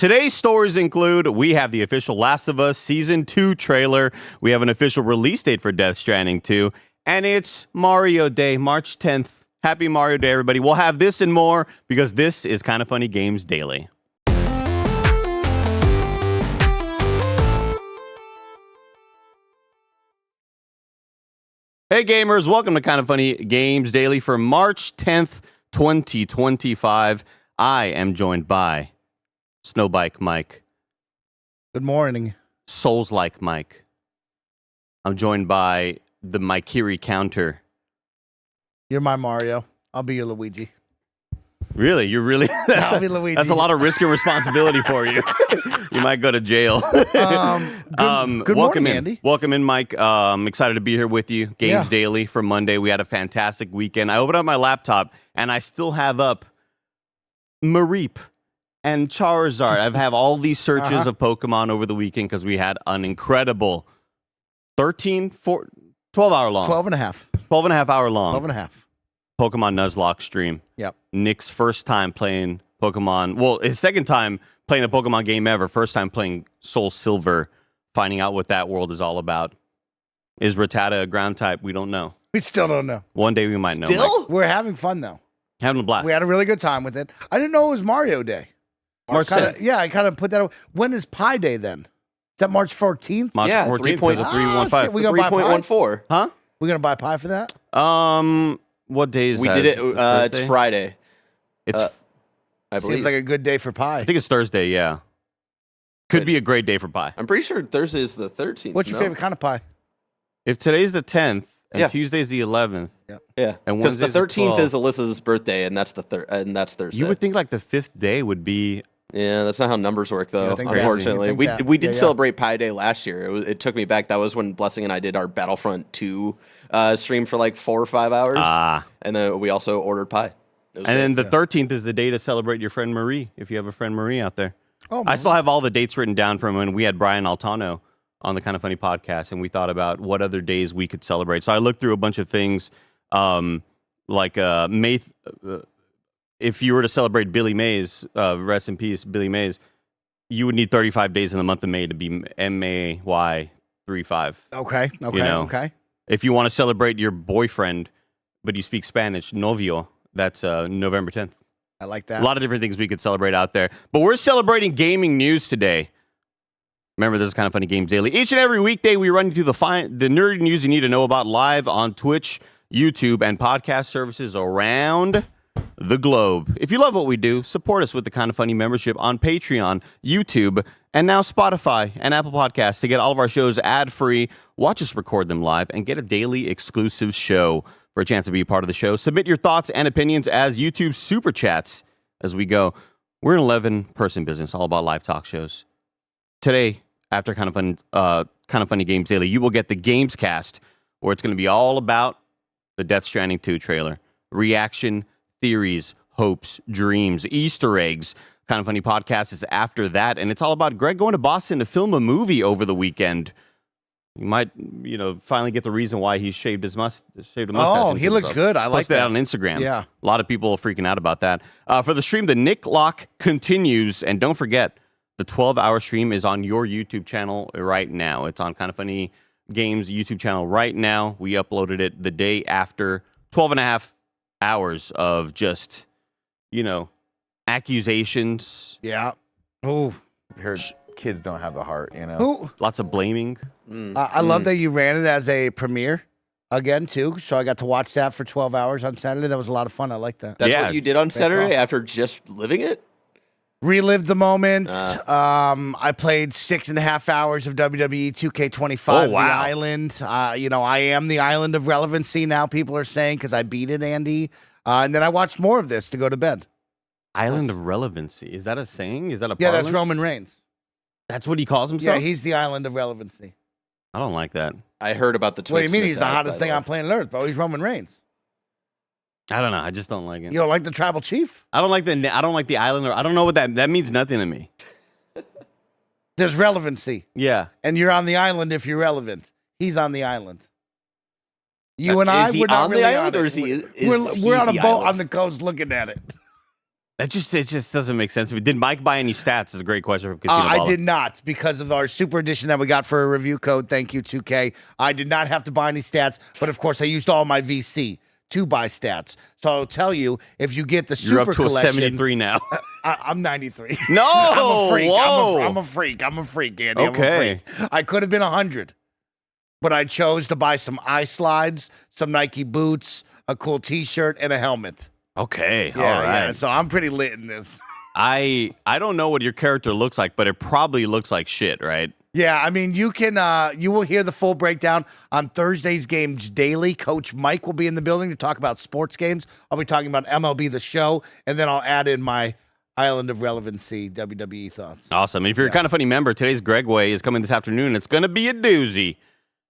Today's stories include we have the official Last of Us Season 2 trailer. We have an official release date for Death Stranding 2. And it's Mario Day, March 10th. Happy Mario Day, everybody. We'll have this and more because this is Kinda Funny Games Daily. Hey gamers, welcome to Kinda Funny Games Daily for March 10th, 2025. I am joined by Snowbike Mike. Good morning. Souls-like Mike. I'm joined by the Mikiri counter. You're my Mario. I'll be your Luigi. Really? You're really? I'll be Luigi. That's a lot of risk and responsibility for you. You might go to jail. Good welcome morning, in. Andy. Welcome in, Mike. I'm excited to be here with you. Games Daily for Monday. We had a fantastic weekend. I opened up my laptop, and I still have up Mareep and Charizard. I've had all these searches of Pokemon over the weekend because we had an incredible 12 hour long. 12 and a half. 12 and a half hour long. 12 and a half. Pokemon Nuzlocke stream. Yep. Nick's first time playing Pokemon. Well, his second time playing a Pokemon game ever. First time playing Soul Silver. Finding out what that world is all about. Is Rattata a ground type? We don't know. We still don't know. One day we might know. Still? We're having fun, though. Having a blast. We had a really good time with it. I didn't know it was Mario Day. March 10th. Yeah, I kind of put that. When is Pi Day then? Is that March 14th? March 14th. 3.15. We gonna buy pie? 3.14. Huh? We're going to buy pie for that? What day is We that? did it. Thursday? It's Friday. It's. I believe. Seems like a good day for pie. I think it's Thursday. Yeah. Could be a great day for pie. I'm pretty sure Thursday is the 13th. What's your favorite kind of pie? If today's the 10th and Yeah. Tuesday's the 11th, Yeah, and because the Wednesday's the 13th 12th. is Alyssa's birthday, and that's that's Thursday. you would think like the 5th day would be. Yeah, that's not how numbers work, though. You think that? Unfortunately, You think that? we did Yeah. celebrate Pi Day last year. It took me back. That was when Blessing and I did our Battlefront 2 stream for like 4 or 5 hours. And then we also ordered pie. And then the 13th is the day to celebrate your friend Marie, if you have a friend Marie out there. Oh, I still have all the dates written down from when we had Brian Altano on the Kinda Funny podcast, and we thought about what other days we could celebrate. So I looked through a bunch of things, like May. If you were to celebrate Billy Mays, rest in peace, Billy Mays, you would need 35 days in the month of May to be MAY 35. Okay. You know? Okay. If you want to celebrate your boyfriend, but you speak Spanish, novio, that's November 10th. I like that. A lot of different things we could celebrate out there. But we're celebrating gaming news today. Remember, this is Kinda Funny Games Daily. Each and every weekday, we run you through the nerdy news you need to know about live on Twitch, YouTube, and podcast services around the globe. If you love what we do, support us with the Kinda Funny membership on Patreon, YouTube, and now Spotify and Apple Podcasts to get all of our shows ad-free, watch us record them live, and get a daily exclusive show. For a chance to be a part of the show, submit your thoughts and opinions as YouTube Super Chats as we go. We're an 11-person business, all about live talk shows. Today, after Kinda Funny Games Daily, you will get the GAMESCAST, where it's going to be all about the Death Stranding 2 trailer. Reaction, theories, hopes, dreams, Easter eggs. Kinda Funny Podcast is after that, and it's all about Greg going to Boston to film a movie over the weekend. You might, finally get the reason why he shaved a mustache. Oh, he looks good. I like Posted that on Instagram. Yeah. A lot of people are freaking out about that. For the stream, the Nicklocke continues. And don't forget, the 12-hour stream is on your YouTube channel right now. It's on Kinda Funny Games YouTube channel right now. We uploaded it the day after. 12 and a half hours of just, accusations. Yeah. Oh. Heard kids don't have the heart, Who? Lots of blaming. I love that you ran it as a premiere again, too. So I got to watch that for 12 hours on Saturday. That was a lot of fun. I like that. That's Yeah. what you did on Saturday cool. after just living it? Relived the moment. I played 6.5 hours of WWE 2K25, Oh, wow. The Island. I am the island of relevancy now, people are saying, because I beat it, Andy. And then I watched more of this to go to bed. Island of relevancy. Is that a saying? Is that a Yeah, parlance? that's Roman Reigns. That's what he calls himself? Yeah, he's the island of relevancy. I don't like that. I heard about the Twix. What do you mean? He's the mishap, hottest by thing way. on planet Earth, bro. He's Roman Reigns. I don't know. I just don't like it. You don't like the tribal chief? I don't like the island. I don't know what that means. Nothing to me. There's relevancy, Yeah. and you're on the island if you're relevant. He's on the island. You and I, Is he we're not on the really island, on or it. is he? We're on a the boat island? on the coast looking at it. It just doesn't make sense. Did Mike buy any stats? Is a great question from Casino I Baller. did not, because of our super edition that we got for a review code. Thank you, 2K. I did not have to buy any stats, but of course I used all my VC to buy stats. So I'll tell you, if you get the super You're up to collection, a 73 now. I'm 93. No, I'm a freak. whoa. I'm a freak. I'm a freak, Andy. Okay. I'm a freak. I could have been 100, but I chose to buy some eye slides, some Nike boots, a cool T-shirt, and a helmet. Okay, Yeah, all right. yeah. So I'm pretty lit in this. I don't know what your character looks like, but it probably looks like shit, right? Yeah, I mean, you will hear the full breakdown on Thursday's Games Daily. Coach Mike will be in the building to talk about sports games. I'll be talking about MLB The Show, and then I'll add in my Island of Relevancy WWE thoughts. Awesome. And if you're a Kind of Funny member, today's Gregway is coming this afternoon. It's going to be a doozy.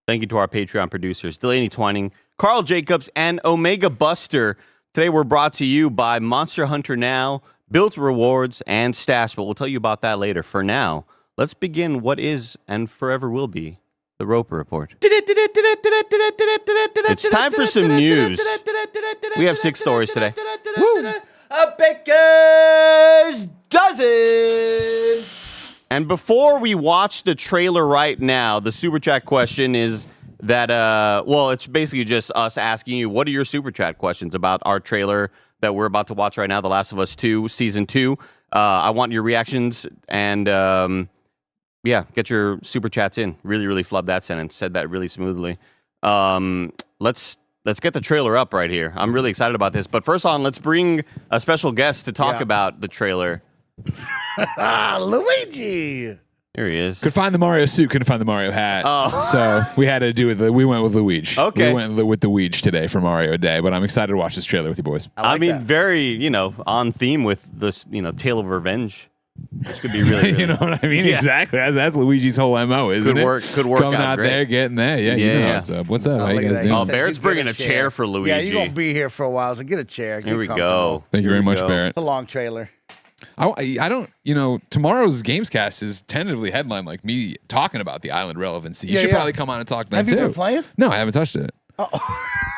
Thank you to our Patreon producers, Delaney Twining, Carl Jacobs, and Omega Buster. Today we're brought to you by Monster Hunter Now, Built Rewards, and Stash, but we'll tell you about that later. For now, let's begin what is and forever will be the Roper Report. It's time for some news. We have 6 stories today. Woo! A baker's dozen. And before we watch the trailer right now, the Super Chat question is that, it's basically just us asking you, what are your Super Chat questions about our trailer that we're about to watch right now, The Last of Us 2, Season 2. I want your reactions and, get your Super Chats in. Really, really flubbed that sentence. Said that really smoothly. Let's get the trailer up right here. I'm really excited about this. But first on, let's bring a special guest to talk about the trailer. Luigi. Here he is. Could find the Mario suit, couldn't find the Mario hat. Oh. So we had to do we went with Luigi. Okay. We went with the Luigi today for Mario Day, but I'm excited to watch this trailer with you boys. I mean, that. very, on theme with this, Tale of Revenge. This could be really, really You know what I mean? Yeah. Exactly. That's Luigi's whole MO, isn't it? Could work Coming out out great. there, getting there. Yeah, you know what's up. What's up? How look you at guys that. doing? Oh, Says Barrett's you get bringing a chair for Luigi. Yeah, you're going to be here for a while, so get a chair. Here we Get go. comfortable. Thank you very much, go. Barrett. It's a long trailer. I don't, tomorrow's Gamescast is tentatively headlined like me talking about the island relevancy. You Yeah, should yeah. probably come on and talk then Have you too. been playing? No, I haven't touched it.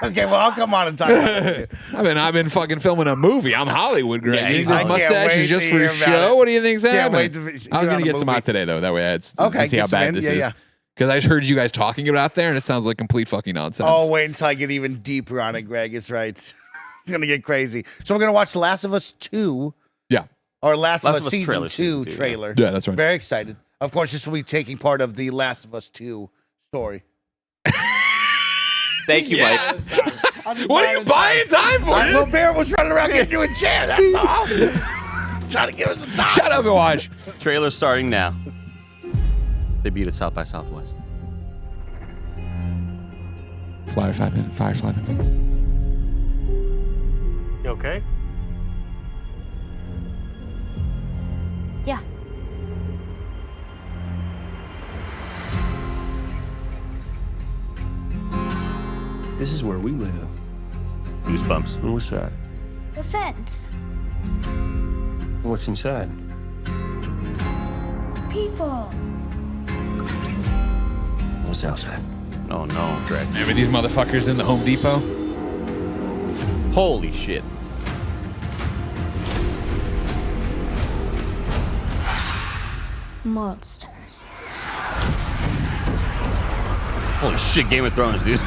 Okay, well, I'll come on and talk about it. I've been fucking filming a movie. I'm Hollywood, Greg. Yeah, you he's think this Hollywood. mustache I can't is just wait for to hear show? about it. What do you think's Can't happening? wait to I was hear on gonna a get some movie. out today though. That way to see get how some bad in. this Yeah, is. yeah. Because I heard you guys talking about out there, and it sounds like complete fucking nonsense. Oh, wait until I get even deeper on it, Greg. It's right. It's going to get crazy. So we're going to watch The Last of Us 2, Yeah, or Last of Last Us of Us Season trailer, 2 Season 2, yeah. trailer. yeah, that's right. Very excited. Of course, this will be taking part of the Last of Us 2 story. Thank you, Mike. What are you buying time for? Little Bear was running around getting you a chair. That's all. Trying to give us some time. Shut up and watch. Trailer starting now. They beat it South by Southwest. Firefly minutes. You okay? Yeah. This is where we live. Goosebumps. And what's that? The fence. What's inside? People. What's outside? Oh no, Greg. Remember these motherfuckers in the Home Depot? Holy shit. Monsters. Holy shit, Game of Thrones, dude.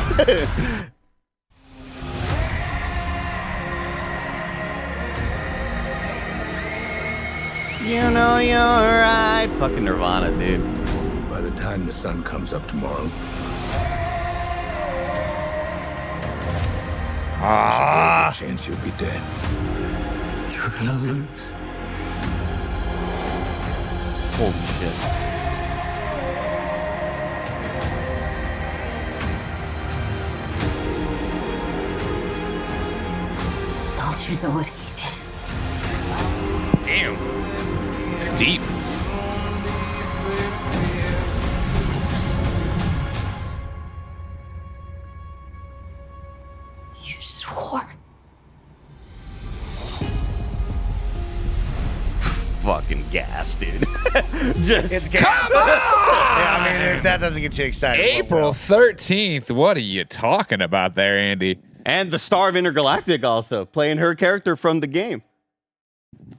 You know you're right. Fucking Nirvana, dude. By the time the sun comes up tomorrow, there's a chance you'll be dead. You're gonna lose. Holy shit. Don't you know what he did? Damn. Deep. You swore. Fucking gas, dude. Just It's gas. Yeah, I mean, if that doesn't get you excited. April 13th. What are you talking about there, Andy? and the star of Intergalactic also playing her character from the game.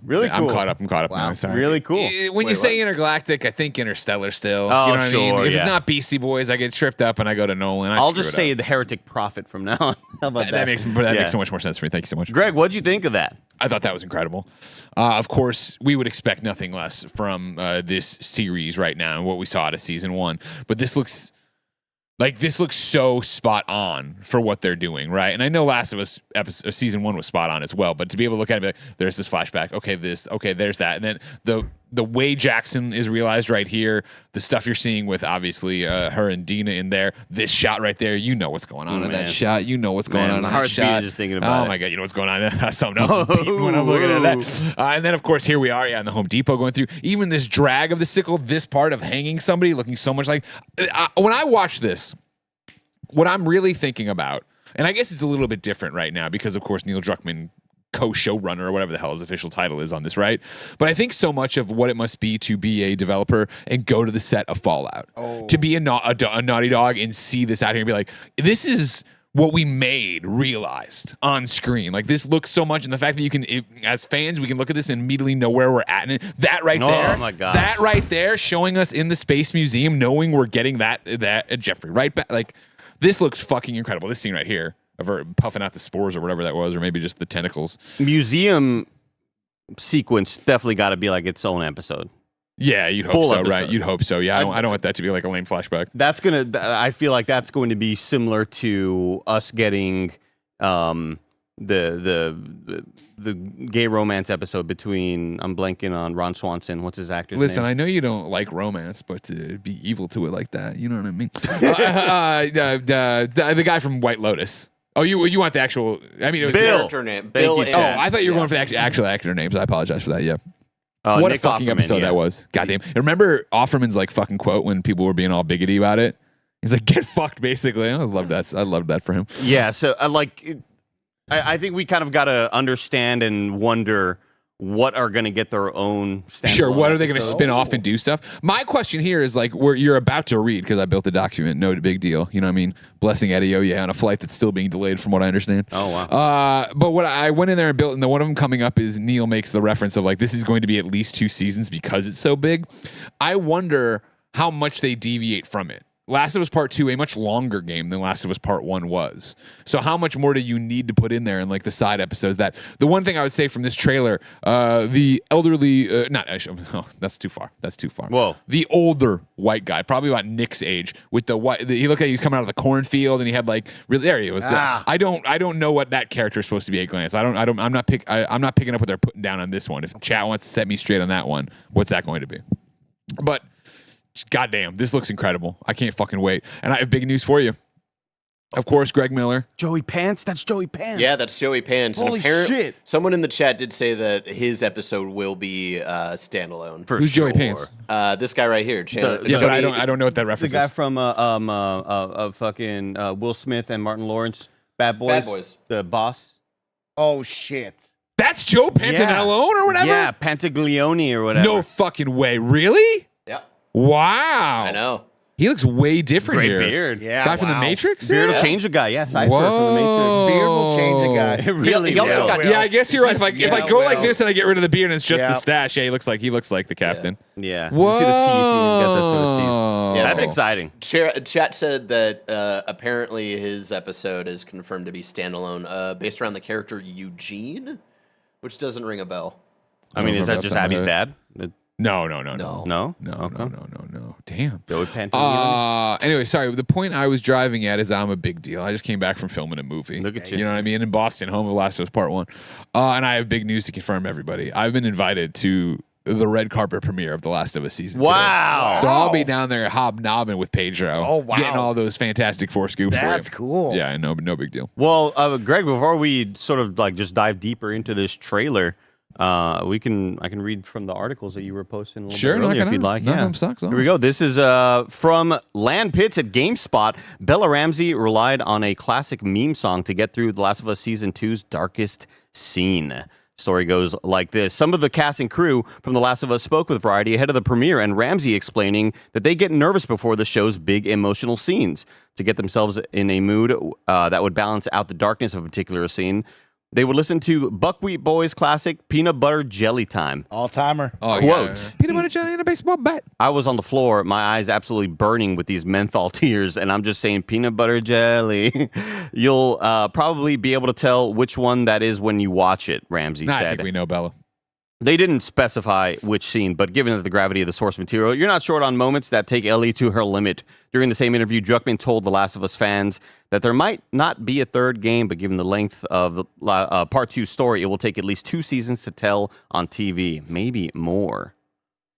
Really Yeah, cool. I'm caught up now. Sorry. Really cool. When you say Intergalactic, I think Interstellar still. Oh, you know what I mean? sure, If yeah. it's not Beastie Boys, I get tripped up and I go to Nolan. I'll just say the Heretic Prophet from now on. How about that? That makes so much more sense for me. Thank you so much. Greg, what'd you think of that? I thought that was incredible. Of course, we would expect nothing less from this series right now and what we saw out of season 1. But this looks so spot on for what they're doing, right? And I know Last of Us season 1 was spot on as well, but to be able to look at it, be like, there's this flashback, okay, there's that, and then the way Jackson is realized right here, the stuff you're seeing with obviously her and Dina in there, this shot right there, you know what's going on in that shot, you know what's going on in my that heart's beating shot. just thinking about it. Oh my god, you know what's going on? Something else is beating when I'm looking at that. And then of course here we are, in the Home Depot going through. Even this drag of the sickle, this part of hanging somebody, looking so much like when I watch this. What I'm really thinking about, and I guess it's a little bit different right now because, of course, Neil Druckmann, co-showrunner or whatever the hell his official title is on this, right? But I think so much of what it must be to be a developer and go to the set of Fallout, to be a Naughty Dog and see this out here and be like, this is what we made realized on screen. Like, this looks so much, and the fact that you can, as fans, we can look at this and immediately know where we're at. And that right there, oh my gosh. that right there, showing us in the Space Museum, knowing we're getting that Jeffrey right back, like. This looks fucking incredible. This scene right here of her puffing out the spores or whatever that was, or maybe just the tentacles. Museum sequence definitely got to be like its own episode. Yeah, you'd hope Full so, episode. right? You'd hope so. Yeah, I don't want that to be like a lame flashback. I feel like that's going to be similar to us getting the gay romance episode between, I'm blanking on Ron Swanson. What's his actor's Listen, name? I know you don't like romance, but to be evil to it like that, you know what I mean? The guy from White Lotus. Oh, you want the actual? I mean, it was Bill. Character name. Bill. Bill. You, Oh, Chad. I thought you were going for the actual actor names. I apologize for that. Yeah. Nick What a fucking Offerman, episode yeah. that was. Goddamn. And remember Offerman's like fucking quote when people were being all biggity about it? He's like, get fucked, basically. I love that. I love that for him. Yeah, so I think we kind of got to understand and wonder what are going to get their own standalone Sure. What are they going to episodes. spin off and do stuff? My question here is like, where you're about to read, because I built a document, no big deal. You know what I mean? Blessing Eddie on a flight that's still being delayed from what I understand. Oh, wow. But what I went in there and built, and the one of them coming up is Neil makes the reference of like, this is going to be at least 2 seasons because it's so big. I wonder how much they deviate from it. Last of Us Part 2, a much longer game than Last of Us Part 1 was. So how much more do you need to put in there in like the side episodes? That the one thing I would say from this trailer, the elderly, not actually, oh, that's too far. That's too far. Whoa. The older white guy, probably about Nick's age, with the white. He looked like he was coming out of the cornfield, and he had like really. There he was. I don't know what that character is supposed to be at glance. I'm not picking up what they're putting down on this one. If chat wants to set me straight on that one, what's that going to be? But. Goddamn, this looks incredible. I can't fucking wait. And I have big news for you. Of course, Greg Miller. Joey Pants? That's Joey Pants. Yeah, that's Joey Pants. Holy shit. Someone in the chat did say that his episode will be standalone. For Who's sure. Joey Pants? This guy right here. Yeah, but I don't know what that The reference guy is. from fucking Will Smith and Martin Lawrence, Bad Boys. Bad Boys. The boss. Oh shit. That's Joe Pantanello or whatever? Yeah, Pantaglione or whatever. No fucking way. Really? Yeah, Wow. I know. He looks way different Great here. beard. Yeah. Guy from The wow. Matrix? Beard will Yeah. change a guy. Yeah, Cypher Whoa. from The Matrix. Beard will change a guy. It really He also will. got- Yeah, I guess you're right. If I go like this and I get rid of the beard and it's just Yeah. the stash, yeah, he looks like the captain. Yeah. Whoa. You see the teeth. You got that sort of teeth. Yeah, That's oh. exciting. Chat said that apparently his episode is confirmed to be standalone, based around the character Eugene, which doesn't ring a bell. I mean, is that just Abby's dad? No. No? No. Damn. Joey Pantaglione. Anyway, sorry. The point I was driving at is I'm a big deal. I just came back from filming a movie. Look at you. You know what I mean? In Boston, home of Last of Us Part 1. And I have big news to confirm, everybody. I've been invited to the red carpet premiere of The Last of Us season 2. Wow. So I'll be down there hobnobbing with Pedro. Oh, wow. Getting all those Fantastic Four scoops That's for you. cool. Yeah, no big deal. Well, Greg, before we sort of like just dive deeper into this trailer, I can read from the articles that you were posting a little Sure, bit knock earlier it if you'd out. like. Knock Yeah. them socks off. Here we go. This is from Land Pits at GameSpot. Bella Ramsey relied on a classic meme song to get through The Last of Us Season 2's darkest scene. Story goes like this. Some of the cast and crew from The Last of Us spoke with Variety ahead of the premiere, and Ramsey explaining that they get nervous before the show's big emotional scenes. To get themselves in a mood that would balance out the darkness of a particular scene, they would listen to Buckwheat Boys classic Peanut Butter Jelly Time. All timer. Oh, Quote. yeah. Peanut butter jelly and a baseball bat. I was on the floor, my eyes absolutely burning with these menthol tears, and I'm just saying peanut butter jelly. You'll probably be able to tell which one that is when you watch it, Ramsey Nah, I said. think we know, Bella. They didn't specify which scene, but given the gravity of the source material, you're not short on moments that take Ellie to her limit. During the same interview, Druckmann told The Last of Us fans that there might not be a third game, but given the length of the Part 2 story, it will take at least 2 seasons to tell on TV, maybe more.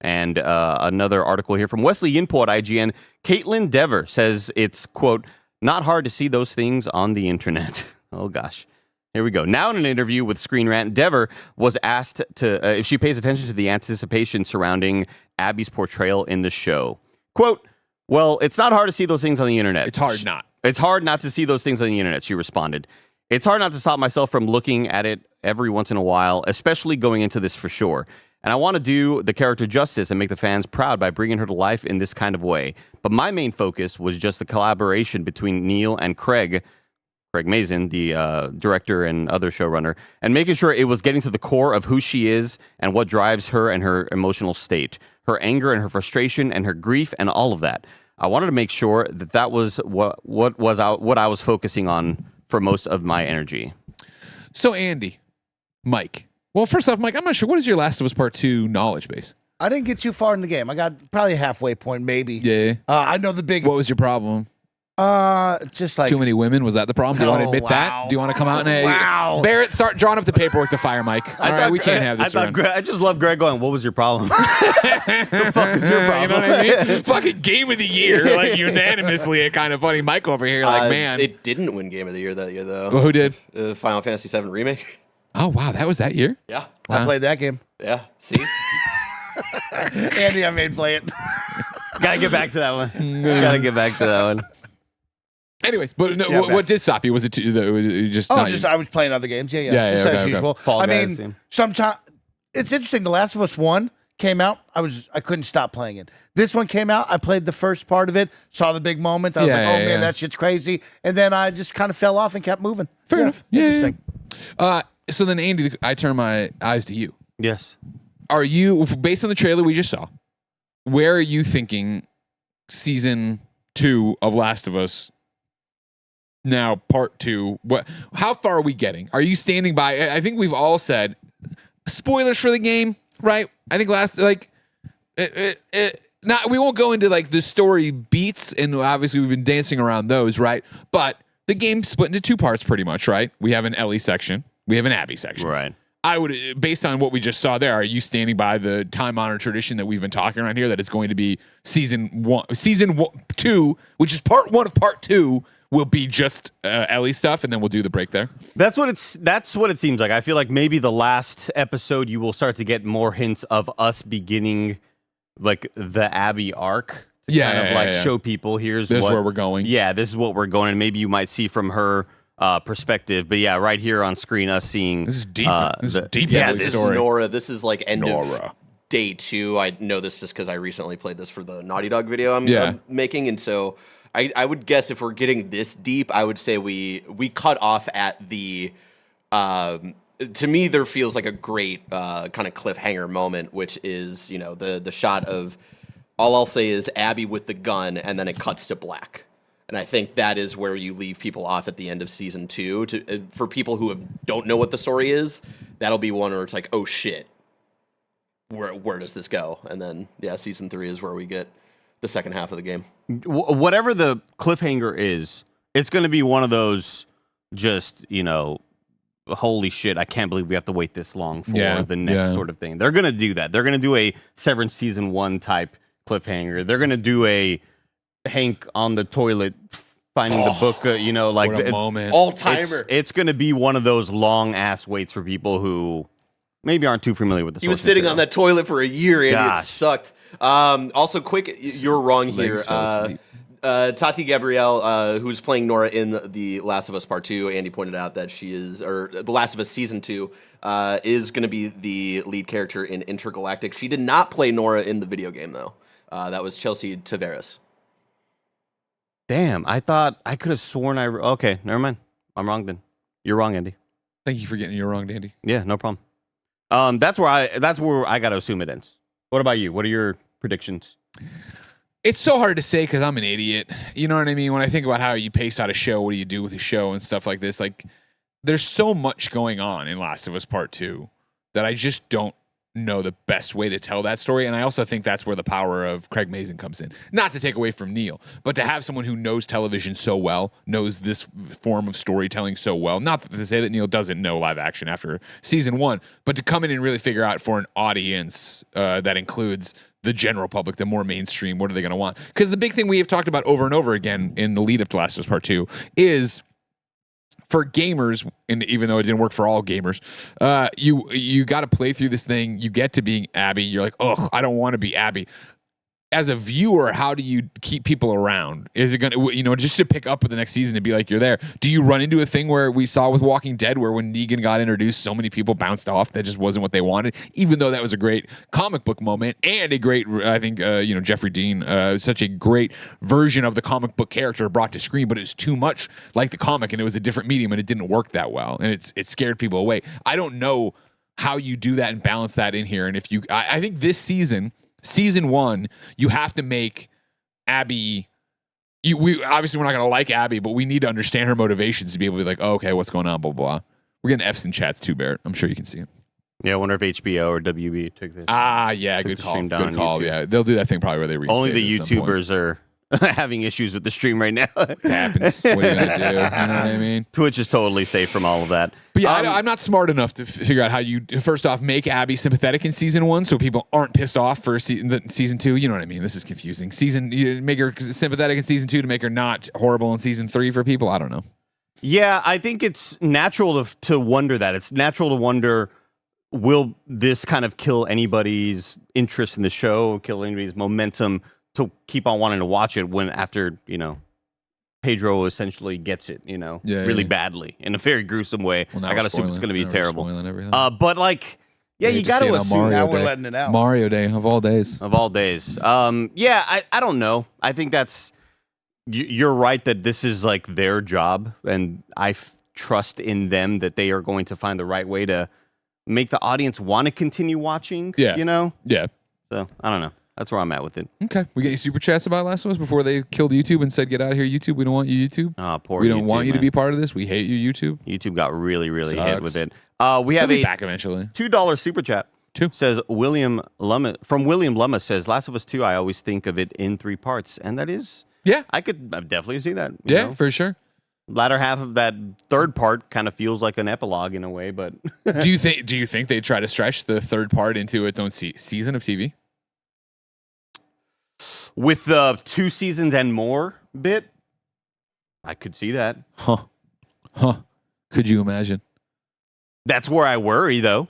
And another article here from Wesley Yinpo at IGN. Caitlin Dever says it's, quote, not hard to see those things on the internet. Oh, gosh. Here we go. Now in an interview with Screen Rant, Dever was asked to if she pays attention to the anticipation surrounding Abby's portrayal in the show. Quote, well, it's not hard to see those things on the internet. It's hard not. It's hard not to see those things on the internet, she responded. It's hard not to stop myself from looking at it every once in a while, especially going into this for sure. And I want to do the character justice and make the fans proud by bringing her to life in this kind of way. But my main focus was just the collaboration between Neil and Craig Mazin, the director and other showrunner, and making sure it was getting to the core of who she is and what drives her and her emotional state, her anger and her frustration and her grief and all of that. I wanted to make sure that that was what I was focusing on for most of my energy. So, Andy, Mike. Well, first off, Mike, I'm not sure. What is your Last of Us Part 2 knowledge base? I didn't get too far in the game. I got probably a halfway point, maybe. Yeah. I know the big. What was your problem? Just like Too many women? Was that the problem? Do you want to admit that? Do you want to come out and Wow. Barrett, start drawing up the paperwork to fire Mike. All right, we can't have this around. I just love Greg going, what was your problem? The fuck is your problem? You know what I mean? Fucking game of the year, like unanimously. It kind of funny. Mike over here, like, man. It didn't win Game of the Year that year, though. Well, who did? Final Fantasy VII Remake. Oh, wow. That was that year? Yeah. I played that game. Yeah. See? Andy, I made play it. Gotta get back to that one. Gotta get back to that one. Anyways, but no, Yeah, what did stop you? Was it just? Oh, not just you? I was playing other games. Yeah, Yeah, just okay, as okay. usual. Fall I Guys, mean, yeah. sometimes it's interesting. The Last of Us 1 came out. I couldn't stop playing it. This one came out. I played the first part of it. Saw the big moments. I was like, oh man, that shit's crazy. And then I just kind of fell off and kept moving. Fair enough. Yeah, Interesting. So then, Andy, I turn my eyes to you. Yes. Are you, based on the trailer we just saw, where are you thinking season 2 of Last of Us? Now, part 2. How far are we getting? Are you standing by? I think we've all said spoilers for the game, right? I think we won't go into like the story beats, and obviously we've been dancing around those, right? But the game's split into 2 parts, pretty much, right? We have an Ellie section, we have an Abby section, Right. I would, based on what we just saw there, are you standing by the time-honored tradition that we've been talking around here that it's going to be season 2, which is part 1 of part 2, will be just Ellie stuff, and then we'll do the break there? That's what it seems like. I feel like maybe the last episode you will start to get more hints of us beginning like the Abby arc. To show people This is where we're going. Yeah, this is what we're going, and maybe you might see from her perspective. But yeah, right here on screen, us seeing This is deep. This is deep. Yeah, Ellie's this story. is Nora. This is like end Nora. of day 2. I know this just because I recently played this for the Naughty Dog video I'm making, and so I would guess if we're getting this deep, I would say we cut off at the. To me, there feels like a great kind of cliffhanger moment, which is the shot of all I'll say is Abby with the gun, and then it cuts to black. And I think that is where you leave people off at the end of season 2. For people who don't know what the story is, that'll be one where it's like, oh shit, where does this go? And then season 3 is where we get the second half of the game. Whatever the cliffhanger is, it's going to be one of those just holy shit, I can't believe we have to wait this long for the next sort of thing. They're going to do that. They're going to do a Severance season 1 type cliffhanger. They're going to do a Hank on the toilet finding the book, what a moment. All timer. It's going to be one of those long ass waits for people who maybe aren't too familiar with the He was sitting on that toilet for a year, and Gosh. it sucked. Also, quick, you're wrong here. Tati Gabrielle, who's playing Nora in The Last of Us Part 2, Andy pointed out that she is, or The Last of Us Season 2, is going to be the lead character in Intergalactic. She did not play Nora in the video game, though. That was Chelsea Tavares. Damn, I thought I could have sworn okay, never mind. I'm wrong then. You're wrong, Andy. Thank you for getting you wrong, Dandy. Yeah, no problem. That's where I got to assume it ends. What about you? What are your predictions? It's so hard to say because I'm an idiot. You know what I mean? When I think about how you pace out a show, what do you do with a show and stuff like this? Like, there's so much going on in Last of Us Part 2 that I just don't know the best way to tell that story. And I also think that's where the power of Craig Mazin comes in. Not to take away from Neil, but to have someone who knows television so well, knows this form of storytelling so well. Not to say that Neil doesn't know live action after season 1, but to come in and really figure out for an audience that includes the general public, the more mainstream, what are they going to want? Because the big thing we have talked about over and over again in the lead up to Last of Us Part 2 is for gamers, and even though it didn't work for all gamers, you got to play through this thing. You get to being Abby. You're like, oh, I don't want to be Abby. As a viewer, how do you keep people around? Is it going to, just to pick up with the next season and be like, you're there? Do you run into a thing where we saw with Walking Dead, where when Negan got introduced, so many people bounced off that just wasn't what they wanted, even though that was a great comic book moment and a great, I think, Jeffrey Dean, such a great version of the comic book character brought to screen, but it was too much like the comic and it was a different medium and it didn't work that well. And it scared people away. I don't know how you do that and balance that in here. And if you, I think this season 1, you have to make Abby. We obviously we're not gonna like Abby, but we need to understand her motivations to be able to be like, oh, okay, what's going on, blah blah. We're getting F's in chats too, Barrett. I'm sure you can see it. Yeah, I wonder if HBO or WB took this. Yeah, good call. Good call. Yeah, they'll do that thing probably where they resave only the it at some point. YouTubers are having issues with the stream right now. It happens. What are you gonna do? You know what I mean? Twitch is totally safe from all of that. But yeah, I'm not smart enough to figure out how you first off make Abby sympathetic in season 1, so people aren't pissed off for season 2. You know what I mean? This is confusing. You make her sympathetic in season 2 to make her not horrible in season 3 for people. I don't know. Yeah, I think it's natural to wonder that. It's natural to wonder, will this kind of kill anybody's interest in the show, kill anybody's momentum to keep on wanting to watch it when after, Pedro essentially gets it, really badly in a very gruesome way. Well, I got to assume it's going to be terrible. But you to got see to it on assume. Mario Now we're Day. letting it out. Mario Day of all days. Of all days. I don't know. I think that's, you're right that this is like their job, and I trust in them that they are going to find the right way to make the audience want to continue watching. Yeah. Yeah. So I don't know. That's where I'm at with it. Okay. We get any super chats about Last of Us before they killed YouTube and said, get out of here, YouTube. We don't want you, YouTube. Oh, poor We don't YouTube, want you to man. be part of this. We hate you, YouTube. YouTube got really, really hit Sucks. with it. We have They'll be a back eventually. $2 super chat. Two. Says William Lumma says, Last of Us 2, I always think of it in 3 parts. And that is, Yeah. I could definitely see that. Yeah, for sure. Latter half of that third part kind of feels like an epilogue in a way, but Do you think they try to stretch the third part into its own season of TV? with the 2 seasons and more bit, I could see that. Huh. Could you imagine? That's where I worry, though.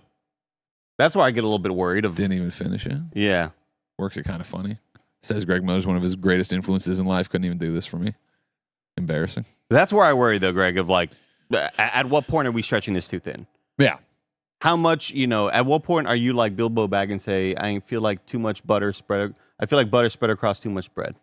That's why I get a little bit worried of. Didn't even finish it. Yeah. Works it kind of funny. Says Greg Motors, one of his greatest influences in life, couldn't even do this for me. Embarrassing. That's where I worry, though, Greg, of like, at what point are we stretching this too thin? Yeah. How much, at what point are you like Bilbo Baggins say, I feel like too much butter spread. I feel like butter spread across too much bread.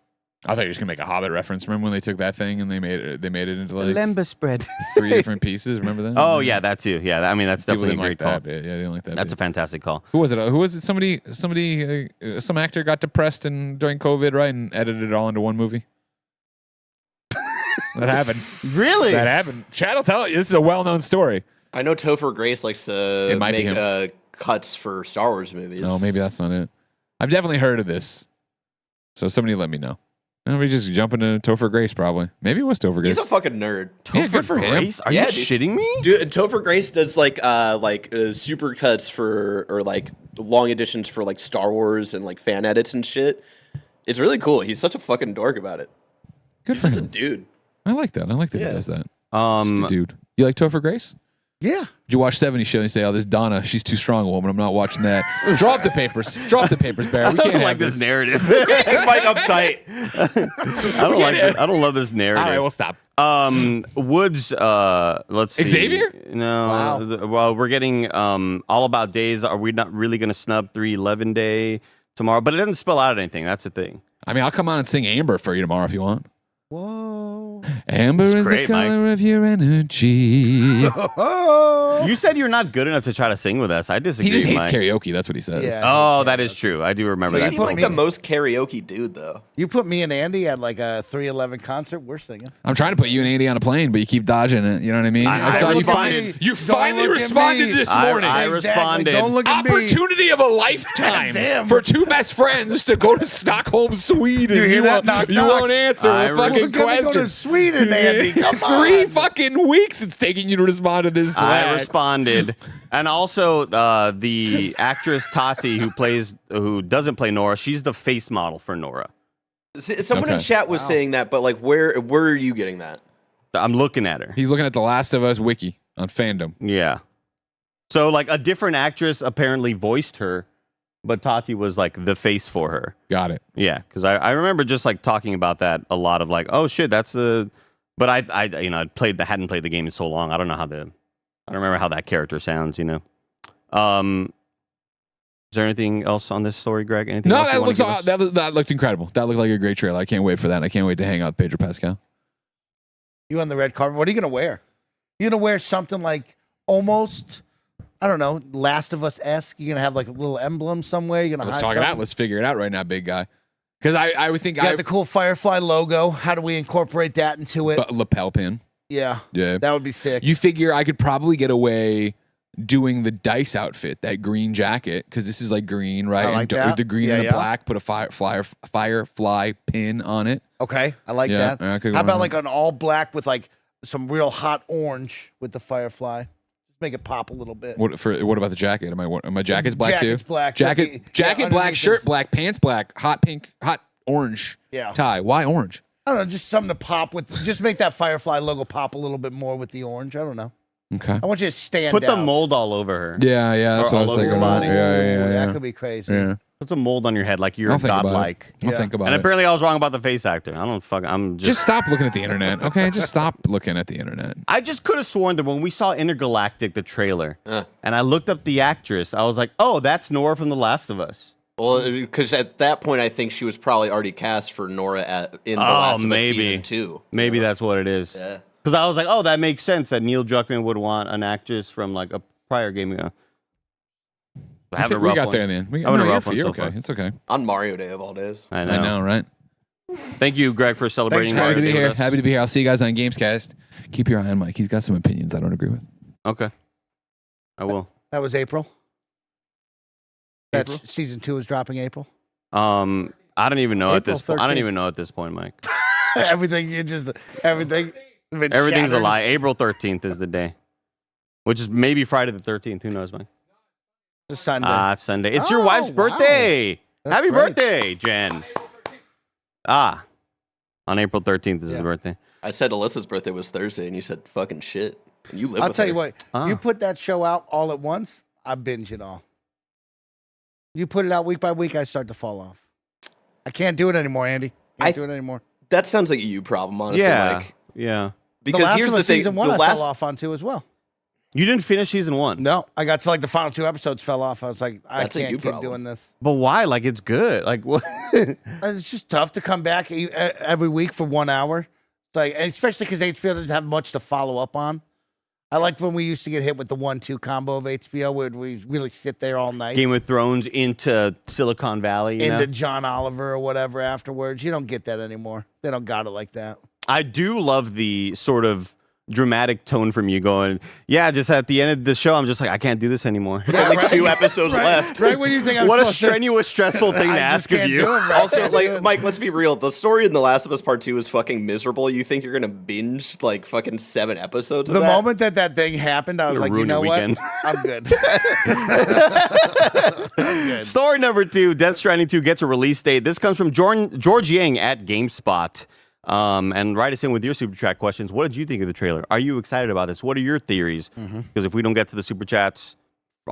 I thought you were just gonna make a Hobbit reference. Remember when they took that thing and they made it into like Lemba spread. 3 different pieces? Remember that? Oh yeah, that too. Yeah, I mean that's People definitely a didn't great like call. that bit. Yeah, they didn't like that. That's a bit. fantastic call. Who was it? Somebody, some actor got depressed and during COVID, right, and edited it all into one movie. That happened. Really? That happened. Chad will tell you. This is a well-known story. I know Topher Grace likes to It might be make cuts for Star Wars movies. No, maybe that's not it. I've definitely heard of this. So somebody let me know. And we just jump into Topher Grace, probably. Maybe it was Topher Grace. He's a fucking nerd. Yeah, good for him. Grace? Are you Yeah, dude. shitting me? Dude, Topher Grace does like super cuts for or like long editions for like Star Wars and like fan edits and shit. It's really cool. He's such a fucking dork about it. Good He's for just a him. dude. I like that. I like that Yeah. he does that. Just a dude. You like Topher Grace? Yeah. Did you watch 70 Show and say, oh, this Donna, she's too strong a woman. I'm not watching that. Drop the papers. Drop the papers, Barry. We I can't don't have like this narrative. Mike uptight. I don't like it. I don't love this narrative. All right, we'll stop. Woods, let's see. Xavier? No. Wow. Well, we're getting All About Days. Are we not really going to snub 311 Day tomorrow? But it doesn't spell out anything. That's the thing. I mean, I'll come on and sing Amber for you tomorrow if you want. Whoa. Amber That's is great, the color of your energy. You said you're not good enough to try to sing with us. I He disagree, just hates Mike. karaoke. That's what he says. Yeah. Oh, that is true. I do remember You that. seem like the most karaoke dude, though. You put me and Andy at like a 311 concert, we're singing. I'm trying to put you and Andy on a plane, but you keep dodging it. You know what I mean? I saw you responded. You Don't finally look at responded me. this I morning. responded. Don't look at me. Opportunity of a lifetime for two best friends to go to Stockholm, Sweden. You hear that? Knock, you knock. won't answer I a fucking We're gonna go to question. Sweden, Andy. Come on. 3 fucking weeks it's taking you to respond to this. I Slack. responded, and also the actress Tati who doesn't play Nora. She's the face model for Nora. Someone in Okay. chat was saying that, but like, where are you getting that? I'm looking at her. He's looking at the Last of Us wiki on fandom. Yeah. So like a different actress apparently voiced her, but Tati was like the face for her. Got it. Yeah, because I remember just like talking about that a lot of like, oh shit, that's the. But I hadn't played the game in so long. I don't know I don't remember how that character sounds. Is there anything else on this story, Greg? Anything No, else you that wanna looks give us? that looked incredible. That looked like a great trailer. I can't wait for that. I can't wait to hang out with Pedro Pascal. You on the red carpet. What are you going to wear? You're going to wear something like almost, I don't know, Last of Us-esque? You're going to have like a little emblem somewhere? You're going to Let's hide talk it out. something? Let's figure it out right now, big guy. Because I would think You got the cool Firefly logo. How do we incorporate that into it? lapel pin. Yeah. Yeah. That would be sick. You figure I could probably get away doing the dice outfit, that green jacket, because this is like green, right? I like and that. the green Yeah, and the yeah. black, put a firefly pin on it. Okay. I like Yeah, that. I could go How about on like an all black with like some real hot orange with the Firefly? Just make it pop a little bit. What about the jacket? Am my jacket's black Jacket's too? black. Jacket Yeah, black, underneath shirt is- black, pants black, hot pink, hot orange Yeah. tie. Why orange? I don't know, just something to pop with. Just make that Firefly logo pop a little bit more with the orange. I don't know. Okay. I want you to stand Put out. the mold all over her. Yeah, that's Or what I all was over thinking your about. body. Yeah. That could be crazy. Yeah. Put some mold on your head like you're I'll think about godlike. it. I'll Yeah. think about And it. apparently I was wrong about the face actor. I don't fuck. I'm Just stop looking at the internet, okay? Just stop looking at the internet. I just could have sworn that when we saw Intergalactic, the trailer, and I looked up the actress, I was like, oh, that's Nora from The Last of Us. Well, because at that point, I think she was probably already cast for Nora in the Last of Us season 2. Maybe that's what it is. Yeah. Because I was like, oh, that makes sense that Neil Druckmann would want an actress from like a prior game. We got there in the end. You're okay. It's okay. On Mario Day of all days. I know. I know, right? Thank you, Greg, for celebrating. Thanks, Mario Happy to be Day with here. us. Happy to be here. I'll see you guys on Gamescast. Keep your eye on Mike. He's got some opinions I don't agree with. Okay. I will. That was April. That's April? season 2 is dropping April. I don't even know at April this point. I don't 13th. even know at this point, Mike. everything's been Everything's a shattered. lie. April 13th is the day, which is maybe Friday the 13th. Who knows, Mike? It's a Sunday. It's Sunday. It's your Oh, wife's wow. birthday. That's Happy great. birthday, Jen. On April 13th is his birthday. I said Alyssa's birthday was Thursday, and you said fucking shit. And you live I'll with tell her. you what. Ah. You put that show out all at once, I binge it all. You put it out week by week, I start to fall off. I can't do it anymore, Andy. Can't do it anymore. That sounds like a you problem, honestly, Yeah. Mike. Yeah. Because the Last here's of the Us thing. season 1 the I last, fell off on too as well. You didn't finish season 1. No, I got to like the final 2 episodes fell off. I was like, I That's a can't you keep problem. doing this. But why? Like, it's good. Like, what? It's just tough to come back every week for 1 hour. It's like, and especially because HBO doesn't have much to follow up on. I liked when we used to get hit with the 1-2 combo of HBO, where we really sit there all night. Game of Thrones into Silicon Valley, you into know? John Oliver or whatever afterwards. You don't get that anymore. They don't got it like that. I do love the sort of dramatic tone from you going, yeah, just at the end of the show, I'm just like, I can't do this anymore. like 2 episodes left. Right when you think I'm What a supposed to- strenuous, stressful thing to I ask just of can't you. do it, right? Also, Can't do like, it. Mike, let's be real. The story in The Last of Us Part 2 is fucking miserable. You think you're going to binge, like, fucking 7 episodes of The that? moment that thing happened, I was Gonna like, you ruin know your what? weekend. I'm good. I'm good. Story number 2, Death Stranding 2 gets a release date. This comes from George Yang at GameSpot. And write us in with your Super Chat questions. What did you think of the trailer? Are you excited about this? What are your theories? Because if we don't get to the Super Chats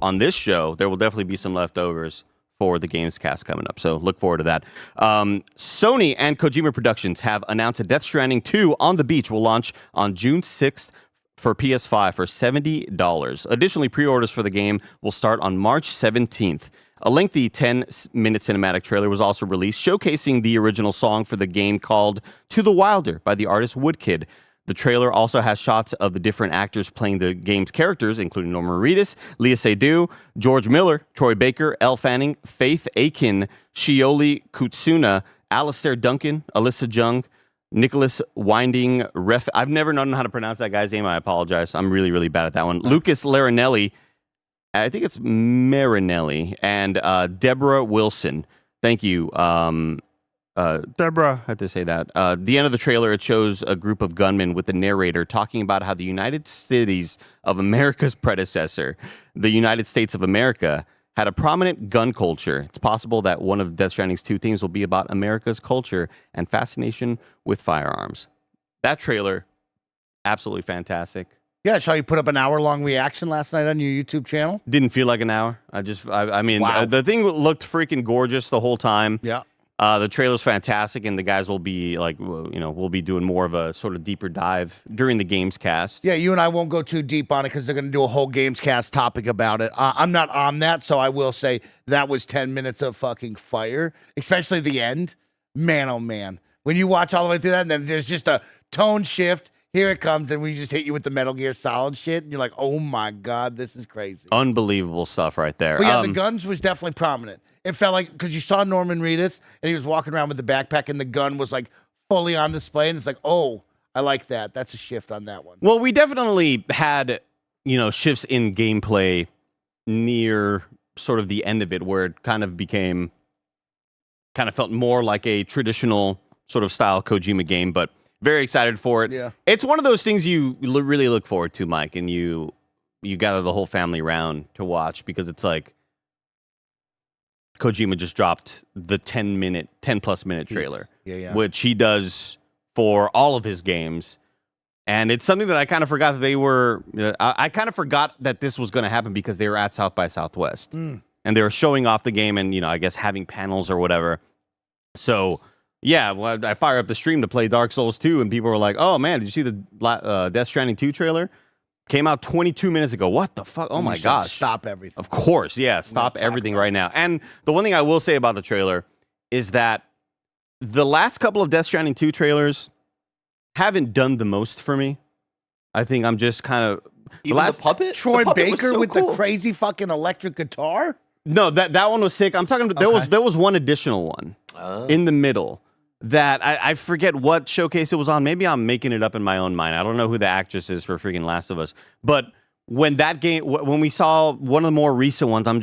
on this show, there will definitely be some leftovers for the Gamescast coming up. So look forward to that. Sony and Kojima Productions have announced that Death Stranding 2 on the Beach will launch on June 6th for PS5 for $70. Additionally, pre-orders for the game will start on March 17th. A lengthy 10-minute cinematic trailer was also released, showcasing the original song for the game called To the Wilder by the artist Woodkid. The trailer also has shots of the different actors playing the game's characters, including Norman Reedus, Léa Seydoux, George Miller, Troy Baker, Elle Fanning, Faith Aiken, Shioli Kutsuna, Alistair Duncan, Alyssa Jung, Nicholas Winding Ref. I've never known how to pronounce that guy's name. I apologize. I'm really, really bad at that one. Lucas Larinelli, I think it's Marinelli, and Deborah Wilson. Thank you. Deborah, I had to say that. The end of the trailer, it shows a group of gunmen with the narrator talking about how the United Cities of America's predecessor, the United States of America, had a prominent gun culture. It's possible that one of Death Stranding's 2 themes will be about America's culture and fascination with firearms. That trailer, absolutely fantastic. Yeah, I saw you put up an hour-long reaction last night on your YouTube channel. Didn't feel like an hour. I mean, Wow. the thing looked freaking gorgeous the whole time. Yeah. The trailer's fantastic, and the guys will be we'll be doing more of a sort of deeper dive during the GAMESCAST. Yeah, you and I won't go too deep on it because they're going to do a whole GamesCast topic about it. I'm not on that, so I will say that was 10 minutes of fucking fire, especially the end. Man, oh man. When you watch all the way through that, and then there's just a tone shift. Here it comes, and we just hit you with the Metal Gear Solid shit, and you're like, oh my God, this is crazy. Unbelievable stuff right there. But yeah, the guns was definitely prominent. It felt like, because you saw Norman Reedus, and he was walking around with the backpack, and the gun was like fully on display, and it's like, oh, I like that. That's a shift on that one. Well, we definitely had, shifts in gameplay near sort of the end of it, where it kind of felt more like a traditional sort of style Kojima game, but very excited for it. Yeah. It's one of those things you really look forward to, Mike, and you gather the whole family around to watch, because it's like Kojima just dropped the 10+ minute trailer, which he does for all of his games. And it's something that I kind of forgot that they were, I kind of forgot that this was going to happen because they were at South by Southwest and they were showing off the game and, I guess having panels or whatever. So yeah, well, I fire up the stream to play Dark Souls 2 and people were like, oh man, did you see the Death Stranding 2 trailer? Came out 22 minutes ago. What the fuck? Oh my gosh. Stop everything. Of course. Yeah. Stop everything right now. And the one thing I will say about the trailer is that the last couple of Death Stranding 2 trailers haven't done the most for me. I think I'm just kind of... Even the puppet? Troy The puppet was Baker so with cool. the crazy fucking electric guitar? No, that one was sick. I'm talking about... There was one additional one in the middle that I forget what showcase it was on. Maybe I'm making it up in my own mind. I don't know who the actress is for freaking Last of Us. But when that game... When we saw one of the more recent ones, I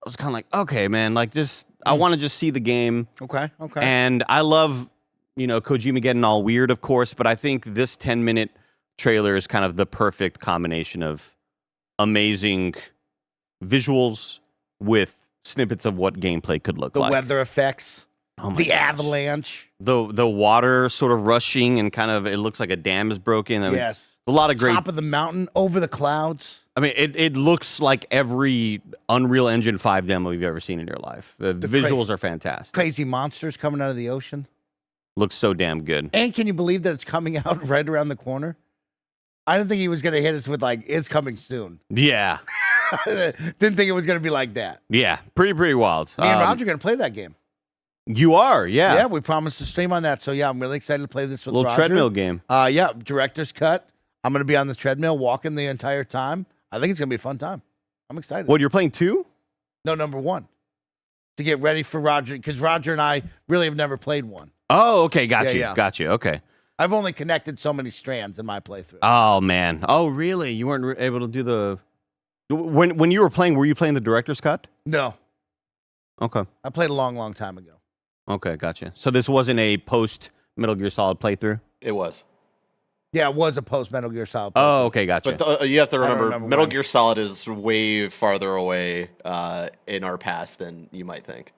was kind of like, okay, man, like just... I want to just see the game. Okay. And I love, Kojima getting all weird, of course, but I think this 10-minute trailer is kind of the perfect combination of amazing visuals with snippets of what gameplay could look like. The weather effects. Oh my the gosh. avalanche. The water sort of rushing and kind of, it looks like a dam is broken. I mean, Yes. a lot of great... Top of the mountain, over the clouds. I mean, it looks like every Unreal Engine 5 demo you've ever seen in your life. The visuals are fantastic. Crazy monsters coming out of the ocean. Looks so damn good. And can you believe that it's coming out right around the corner? I didn't think he was going to hit us with it's coming soon. Yeah. Didn't think it was going to be like that. Yeah. Pretty wild. Me and Roger are going to play that game. You are, yeah. Yeah, we promised to stream on that. So yeah, I'm really excited to play this with Little Roger. treadmill game. Yeah, director's cut. I'm going to be on the treadmill walking the entire time. I think it's going to be a fun time. I'm excited. What, you're playing 2? No, number 1. To get ready for Roger, because Roger and I really have never played one. Oh, okay. Got you. Yeah. Got you. Okay. I've only connected so many strands in my playthrough. Oh, man. Oh, really? You weren't able to do the... When you were playing, were you playing the director's cut? No. Okay. I played a long time ago. Okay, gotcha. So this wasn't a post Metal Gear Solid playthrough? It was. Yeah, it was a post Metal Gear Solid. Oh, okay, gotcha. But you have to remember, remember Metal when. Gear Solid is way farther away in our past than you might think.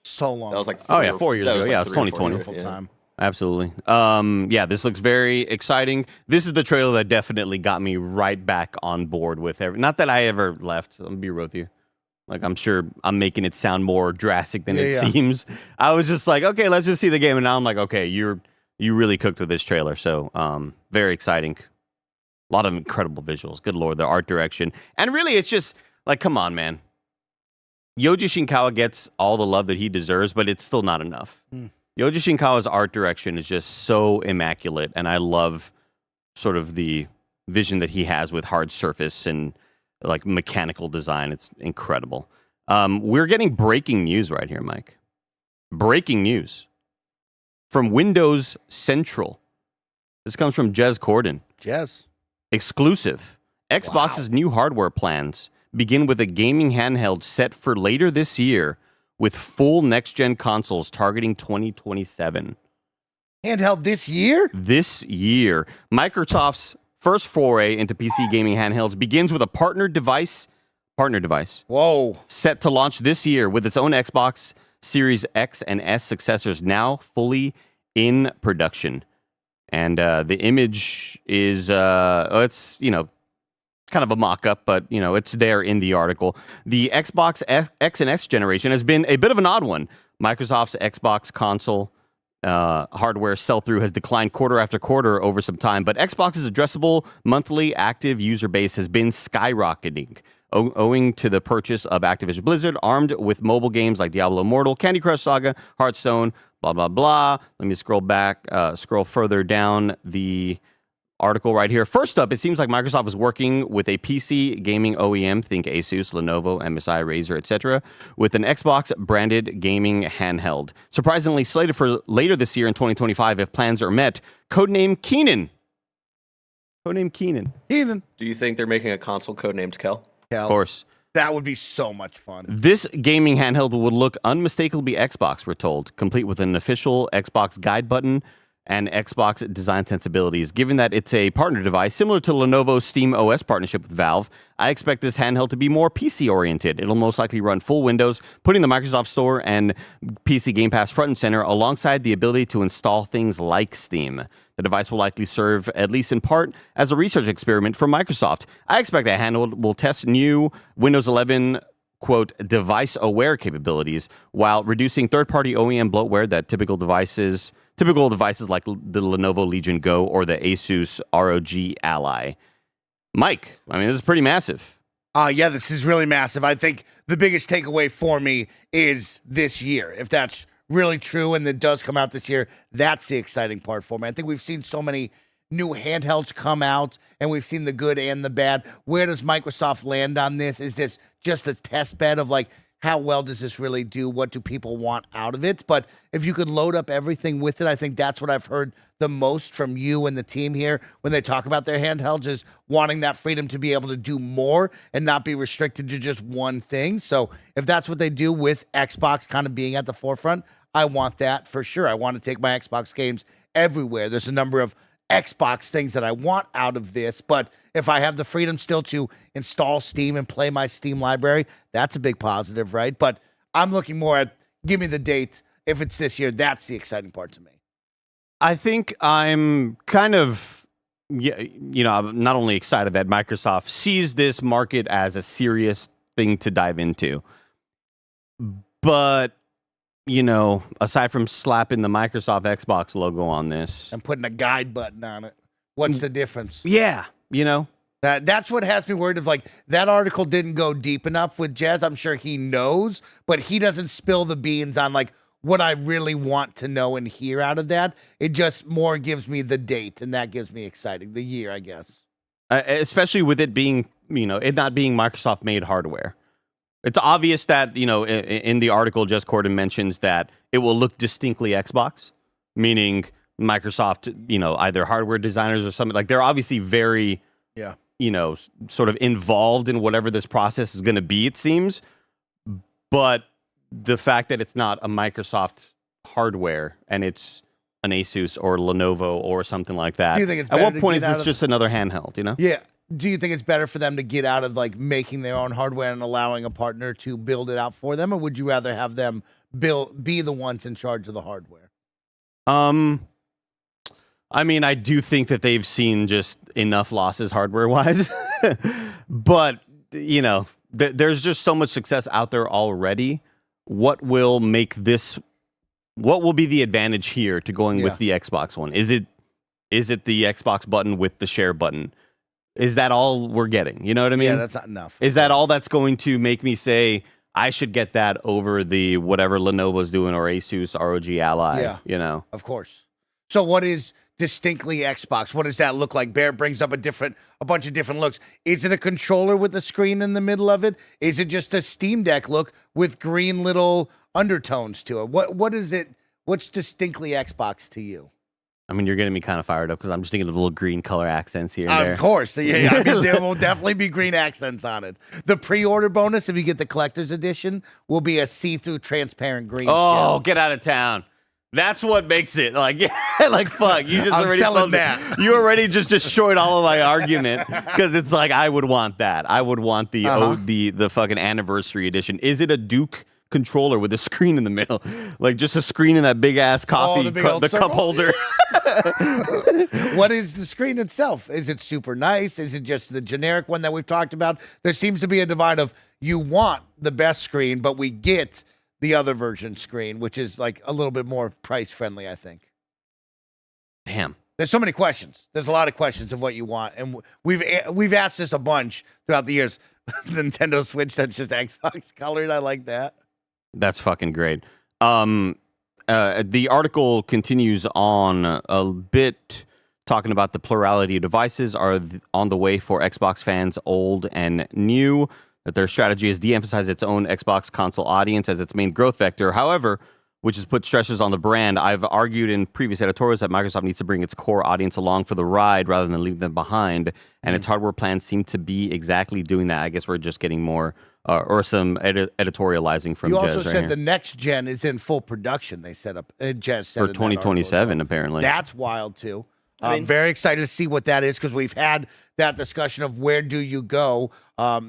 So long. That was like 4 years ago. Yeah, it was 2020. Beautiful time. Absolutely. Yeah, this looks very exciting. This is the trailer that definitely got me right back on board with not that I ever left. I'll be real with you. Like, I'm sure I'm making it sound more drastic than it seems. I was just like, okay, let's just see the game. And now I'm like, okay, you really cooked with this trailer. So, very exciting. A lot of incredible visuals. Good Lord, the art direction. And really, it's just like, come on, man. Yoji Shinkawa gets all the love that he deserves, but it's still not enough. Yoji Shinkawa's art direction is just so immaculate, and I love sort of the vision that he has with hard surface and like mechanical design. It's incredible. We're getting breaking news right here, Mike. Breaking news from Windows Central. This comes from Jez Corden. Jez. Exclusive. Xbox's new hardware plans begin with a gaming handheld set for later this year with full next-gen consoles targeting 2027. Handheld this year? This year. Microsoft's first foray into PC gaming handhelds begins with a partner device. Whoa. Set to launch this year with its own Xbox Series X and S successors now fully in production. And the image is, it's, kind of a mock-up, but, it's there in the article. The Xbox X and S generation has been a bit of an odd one. Microsoft's Xbox console hardware sell-through has declined quarter after quarter over some time, but Xbox's addressable monthly active user base has been skyrocketing, owing to the purchase of Activision Blizzard, armed with mobile games like Diablo Immortal, Candy Crush Saga, Hearthstone, blah, blah, blah. Let me scroll further down the article right here. First up, it seems like Microsoft is working with a PC gaming OEM, think Asus, Lenovo, MSI, Razer, etc., with an Xbox-branded gaming handheld. Surprisingly slated for later this year in 2025 if plans are met. Codename Keenan. Keenan. Do you think they're making a console codenamed Kel? Of course. That would be so much fun. This gaming handheld would look unmistakably Xbox, we're told, complete with an official Xbox guide button and Xbox design sensibilities. Given that it's a partner device, similar to Lenovo's Steam OS partnership with Valve, I expect this handheld to be more PC-oriented. It'll most likely run full Windows, putting the Microsoft Store and PC Game Pass front and center alongside the ability to install things like Steam. The device will likely serve, at least in part, as a research experiment for Microsoft. I expect that handheld will test new Windows 11 quote, device-aware capabilities while reducing third-party OEM bloatware that typical devices like the Lenovo Legion Go or the Asus ROG Ally. Mike, this is pretty massive. Yeah, this is really massive. I think the biggest takeaway for me is this year. If that's really true and it does come out this year, that's the exciting part for me. I think we've seen so many new handhelds come out, and we've seen the good and the bad. Where does Microsoft land on this? Is this just a test bed of how well does this really do? What do people want out of it? But if you could load up everything with it, I think that's what I've heard the most from you and the team here when they talk about their handhelds, is wanting that freedom to be able to do more and not be restricted to just one thing. So if that's what they do with Xbox kind of being at the forefront, I want that for sure. I want to take my Xbox games everywhere. There's a number of Xbox things that I want out of this, but if I have the freedom still to install Steam and play my Steam library, that's a big positive, right? But I'm looking more at, give me the date. If it's this year, that's the exciting part to me. I think I'm kind of, I'm not only excited that Microsoft sees this market as a serious thing to dive into, but aside from slapping the Microsoft Xbox logo on this and putting a guide button on it, what's the difference? Yeah, that's what has me worried of that article didn't go deep enough with Jez. I'm sure he knows, but he doesn't spill the beans on what I really want to know and hear out of that. It just more gives me the date, and that gives me exciting. The year, I guess. Especially with it being, it not being Microsoft made hardware. It's obvious that, in the article, Jez Corden mentions that it will look distinctly Xbox, meaning Microsoft, either hardware designers or something. They're obviously very, sort of involved in whatever this process is going to be, it seems. But the fact that it's not a Microsoft hardware and it's an Asus or Lenovo or something like that. Do you think it's at better what to point is get out this of just another handheld, Yeah. Do you think it's better for them to get out of making their own hardware and allowing a partner to build it out for them, or would you rather have them be the ones in charge of the hardware? I do think that they've seen just enough losses hardware-wise, but there's just so much success out there already. What will be the advantage here to going with the Xbox One? Is it the Xbox button with the share button? Is that all we're getting? You know what I mean? Yeah, that's not enough. Is that all that's going to make me say, I should get that over the whatever Lenovo's doing or Asus ROG Ally. Yeah. You know, Of course. So what is distinctly Xbox? What does that look like? Bear brings up a bunch of different looks. Is it a controller with a screen in the middle of it? Is it just a Steam Deck look with green little undertones to it? What is it? What's distinctly Xbox to you? I mean, you're getting me kind of fired up because I'm just thinking of the little green color accents here and there. Of course. Yeah, I mean, there will definitely be green accents on it. The pre-order bonus, if you get the collector's edition, will be a see-through transparent green Oh, shell. get out of town. That's what makes it like, yeah, like fuck. You just I'm already selling sold that. You already just destroyed all of my argument because it's like I would want that. I would want the the fucking anniversary edition. Is it a Duke controller with a screen in the middle, like just a screen in that big ass coffee the big old circle? cup holder? What is the screen itself? Is it super nice? Is it just the generic one that we've talked about? There seems to be a divide of you want the best screen, but we get the other version screen, which is like a little bit more price friendly, I think. Damn. There's so many questions. There's a lot of questions of what you want, and we've asked this a bunch throughout the years. The Nintendo Switch that's just Xbox colored. I like that. That's fucking great. The article continues on a bit talking about the plurality of devices are on the way for Xbox fans, old and new, that their strategy is de-emphasize its own Xbox console audience as its main growth vector. However, which has put stresses on the brand. I've argued in previous editorials that Microsoft needs to bring its core audience along for the ride rather than leave them behind, and its hardware plans seem to be exactly doing that. I guess we're just getting more or some editorializing from You Jez also right said here. the next gen is in full production. They set up. Jez said For in that article as 2027, well. apparently. That's wild too. I mean- I'm very excited to see what that is because we've had that discussion of where do you go,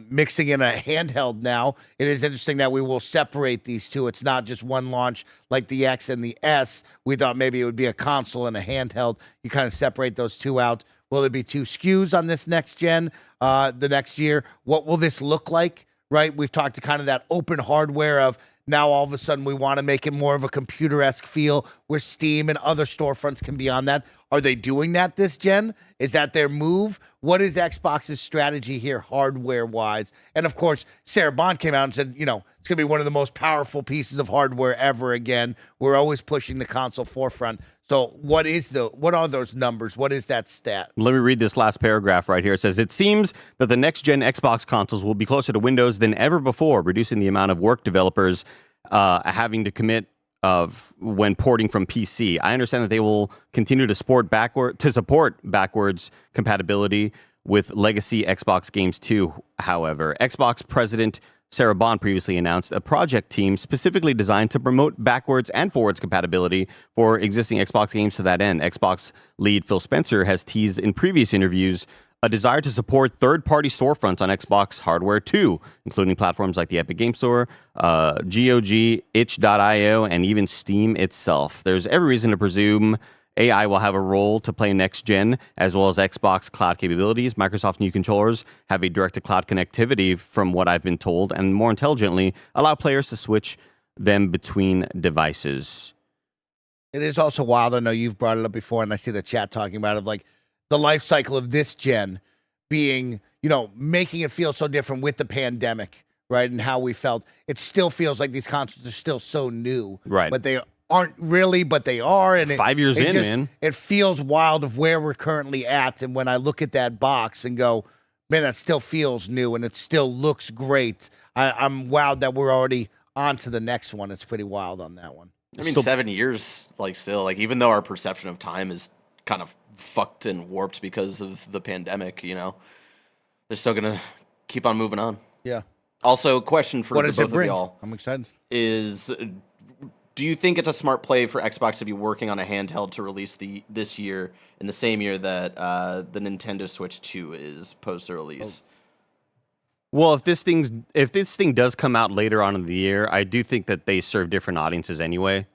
mixing in a handheld now. It is interesting that we will separate these two. It's not just one launch like the X and the S. We thought maybe it would be a console and a handheld. You kind of separate those two out. Will there be two SKUs on this next gen the next year? What will this look like, right? We've talked to kind of that open hardware of now all of a sudden we want to make it more of a computer-esque feel where Steam and other storefronts can be on that. Are they doing that this gen? Is that their move? What is Xbox's strategy here hardware-wise? And of course, Sarah Bond came out and said, you know, it's going to be one of the most powerful pieces of hardware ever again. We're always pushing the console forefront. So what are those numbers? What is that stat? Let me read this last paragraph right here. It says, it seems that the next-gen Xbox consoles will be closer to Windows than ever before, reducing the amount of work developers having to commit when porting from PC. I understand that they will continue to support backwards compatibility with legacy Xbox games too. However, Xbox president Sarah Bond previously announced a project team specifically designed to promote backwards and forwards compatibility for existing Xbox games to that end. Xbox lead Phil Spencer has teased in previous interviews a desire to support third-party storefronts on Xbox hardware too, including platforms like the Epic Game Store, GOG, itch.io, and even Steam itself. There's every reason to presume AI will have a role to play next gen, as well as Xbox cloud capabilities. Microsoft's new controllers have a direct-to-cloud connectivity, from what I've been told, and more intelligently, allow players to switch them between devices. It is also wild. I know you've brought it up before, and I see the chat talking about it, like the life cycle of this gen being, you know, making it feel so different with the pandemic, right? And how we felt. It still feels like these consoles are still so new, Right. But they aren't really, but they are. And 5 years in, man. It feels wild of where we're currently at. And when I look at that box and go, man, that still feels new and it still looks great. I'm wowed that we're already on to the next one. It's pretty wild on that one. I mean, 7 years, like, still, like, even though our perception of time is kind of fucked and warped because of the pandemic, you know, they're still gonna keep on moving on. Yeah. Also, question for What the does both it bring? of y'all I'm excited. is, do you think it's a smart play for Xbox to be working on a handheld to release this year in the same year that the Nintendo Switch 2 is post-release? Well, if this thing does come out later on in the year, I do think that they serve different audiences anyway.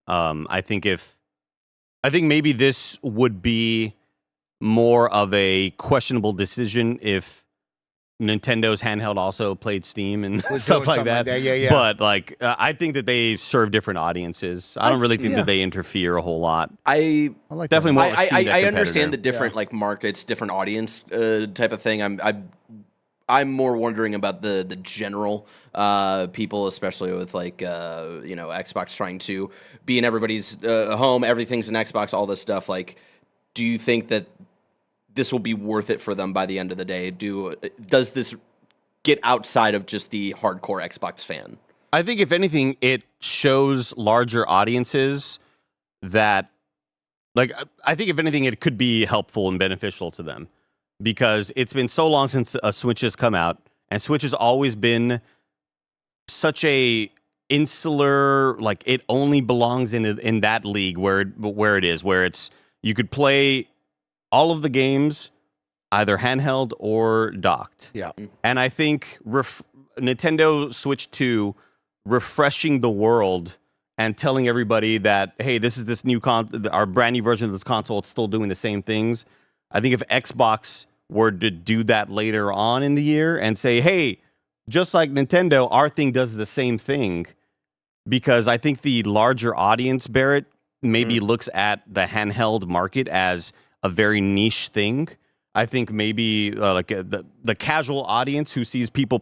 I think maybe this would be more of a questionable decision if Nintendo's handheld also played Steam and stuff like that. Yeah. But like, I think that they serve different audiences. I don't really think that they interfere a whole lot. I like Definitely more. of a Steam Deck I competitor. understand the different like markets, different audience type of thing. I'm more wondering about the general people, especially with like Xbox trying to be in everybody's home, everything's an Xbox, all this stuff. Like, do you think that this will be worth it for them by the end of the day? Does this get outside of just the hardcore Xbox fan? I think if anything, it shows larger audiences that, like, I think if anything, it could be helpful and beneficial to them, because it's been so long since a Switch has come out, and Switch has always been such a insular, like, it only belongs in that league where it is, where it's, you could play all of the games either handheld or docked. Yeah. And I think Nintendo Switch 2 refreshing the world and telling everybody that, hey, this is this new our brand new version of this console, it's still doing the same things. I think if Xbox were to do that later on in the year and say, hey, just like Nintendo, our thing does the same thing, because I think the larger audience, Barrett, maybe looks at the handheld market as a very niche thing. I think maybe the casual audience who sees people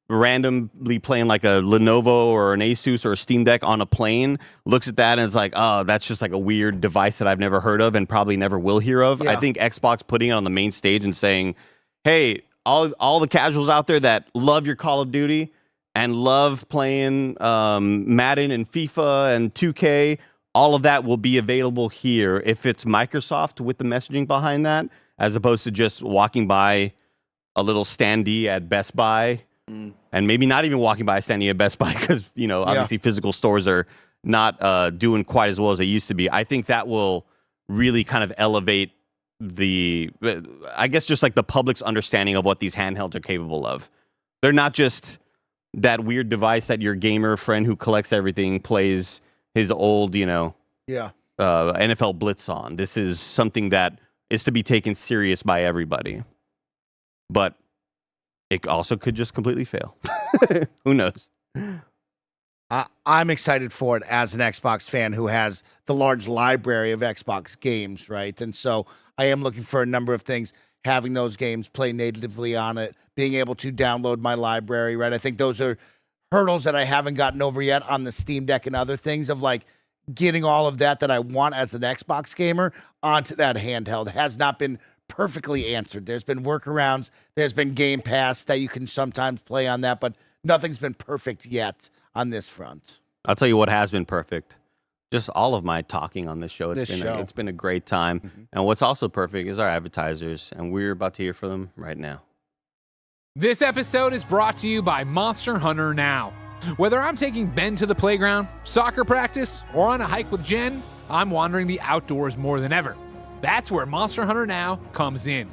randomly playing like a Lenovo or an Asus or a Steam Deck on a plane looks at that and it's like, oh, that's just like a weird device that I've never heard of and probably never will hear of. Yeah. I think Xbox putting it on the main stage and saying, hey, all the casuals out there that love your Call of Duty and love playing Madden and FIFA and 2K, all of that will be available here if it's Microsoft with the messaging behind that, as opposed to just walking by a little standee at Best Buy and maybe not even walking by a standee at Best Buy because, obviously physical stores are not doing quite as well as they used to be. I think that will really kind of elevate I guess just like the public's understanding of what these handhelds are capable of. They're not just that weird device that your gamer friend who collects everything plays his old, NFL Blitz on. This is something that is to be taken serious by everybody. But it also could just completely fail. Who knows? I'm excited for it as an Xbox fan who has the large library of Xbox games, right? And so I am looking for a number of things, having those games play natively on it, being able to download my library, right? I think those are hurdles that I haven't gotten over yet on the Steam Deck and other things, of like getting all of that I want as an Xbox gamer onto that handheld has not been perfectly answered. There's been workarounds. There's been Game Pass that you can sometimes play on that, but nothing's been perfect yet on this front. I'll tell you what has been perfect. Just all of my talking on this show. It's been a great time. Mm-hmm. And what's also perfect is our advertisers, and we're about to hear from them right now. This episode is brought to you by Monster Hunter Now. Whether I'm taking Ben to the playground, soccer practice, or on a hike with Jen, I'm wandering the outdoors more than ever. That's where Monster Hunter Now comes in.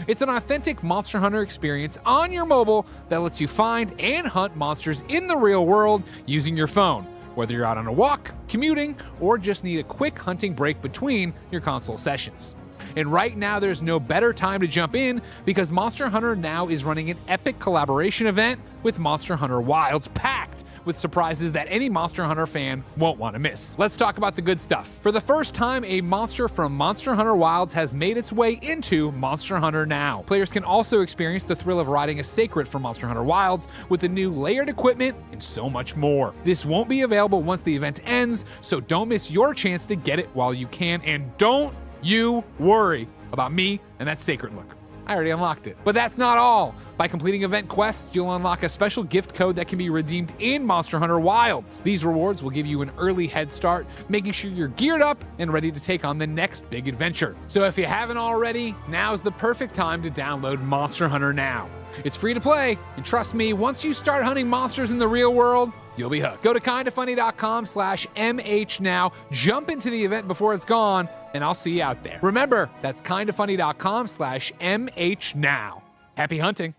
It's an authentic Monster Hunter experience on your mobile that lets you find and hunt monsters in the real world using your phone, whether you're out on a walk, commuting, or just need a quick hunting break between your console sessions. And right now, there's no better time to jump in because Monster Hunter Now is running an epic collaboration event with Monster Hunter Wilds, packed with surprises that any Monster Hunter fan won't want to miss. Let's talk about the good stuff. For the first time, a monster from Monster Hunter Wilds has made its way into Monster Hunter Now. Players can also experience the thrill of riding a Sacred from Monster Hunter Wilds with the new layered equipment and so much more. This won't be available once the event ends, so don't miss your chance to get it while you can, and don't you worry about me and that Sacred look. I already unlocked it. But that's not all. By completing event quests, you'll unlock a special gift code that can be redeemed in Monster Hunter Wilds. These rewards will give you an early head start, making sure you're geared up and ready to take on the next big adventure. So if you haven't already, now's the perfect time to download Monster Hunter Now. It's free to play, and trust me, once you start hunting monsters in the real world, you'll be hooked. Go to kindafunny.com/MHNow, jump into the event before it's gone, and I'll see you out there. Remember, that's kindafunny.com/MHNow. Happy hunting.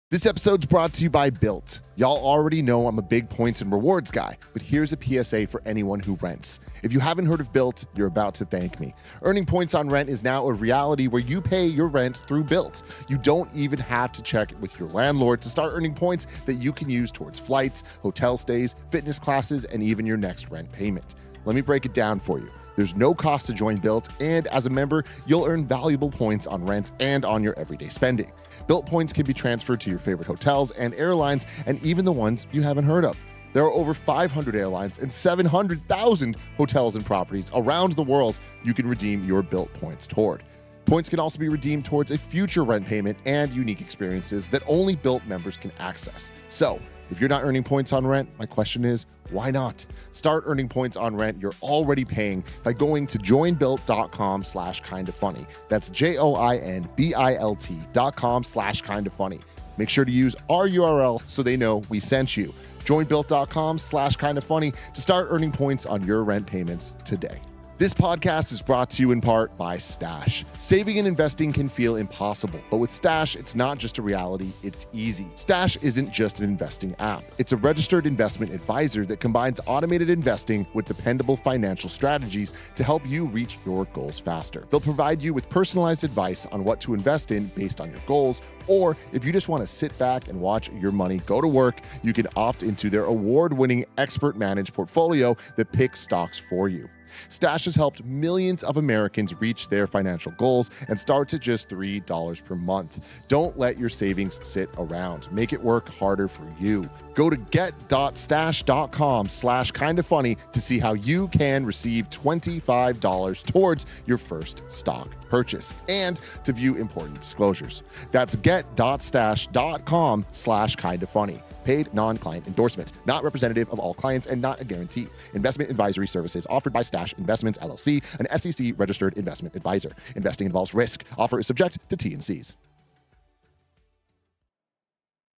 This episode's brought to you by Built. Y'all already know I'm a big points and rewards guy, but here's a PSA for anyone who rents. If you haven't heard of Built, you're about to thank me. Earning points on rent is now a reality where you pay your rent through Built. You don't even have to check with your landlord to start earning points that you can use towards flights, hotel stays, fitness classes, and even your next rent payment. Let me break it down for you. There's no cost to join Built, and as a member, you'll earn valuable points on rent and on your everyday spending. Built points can be transferred to your favorite hotels and airlines, and even the ones you haven't heard of. There are over 500 airlines and 700,000 hotels and properties around the world you can redeem your Built points toward. Points can also be redeemed towards a future rent payment and unique experiences that only Built members can access. So, if you're not earning points on rent, my question is, why not? Start earning points on rent you're already paying by going to joinbuilt.com/kindafunny. That's JOINBILT.com/kindafunny. Make sure to use our URL so they know we sent you. Joinbuilt.com/kindafunny to start earning points on your rent payments today. This podcast is brought to you in part by Stash. Saving and investing can feel impossible, but with Stash, it's not just a reality, it's easy. Stash isn't just an investing app. It's a registered investment advisor that combines automated investing with dependable financial strategies to help you reach your goals faster. They'll provide you with personalized advice on what to invest in based on your goals, or if you just want to sit back and watch your money go to work, you can opt into their award-winning expert-managed portfolio that picks stocks for you. Stash has helped millions of Americans reach their financial goals and starts at just $3 per month. Don't let your savings sit around. Make it work harder for you. Go to get.stash.com/kindafunny to see how you can receive $25 towards your first stock purchase and to view important disclosures. That's get.stash.com/kindafunny. Paid non-client endorsement, not representative of all clients and not a guarantee. Investment advisory services offered by Stash Investments LLC, an SEC registered investment advisor. Investing involves risk. Offer is subject to T&Cs.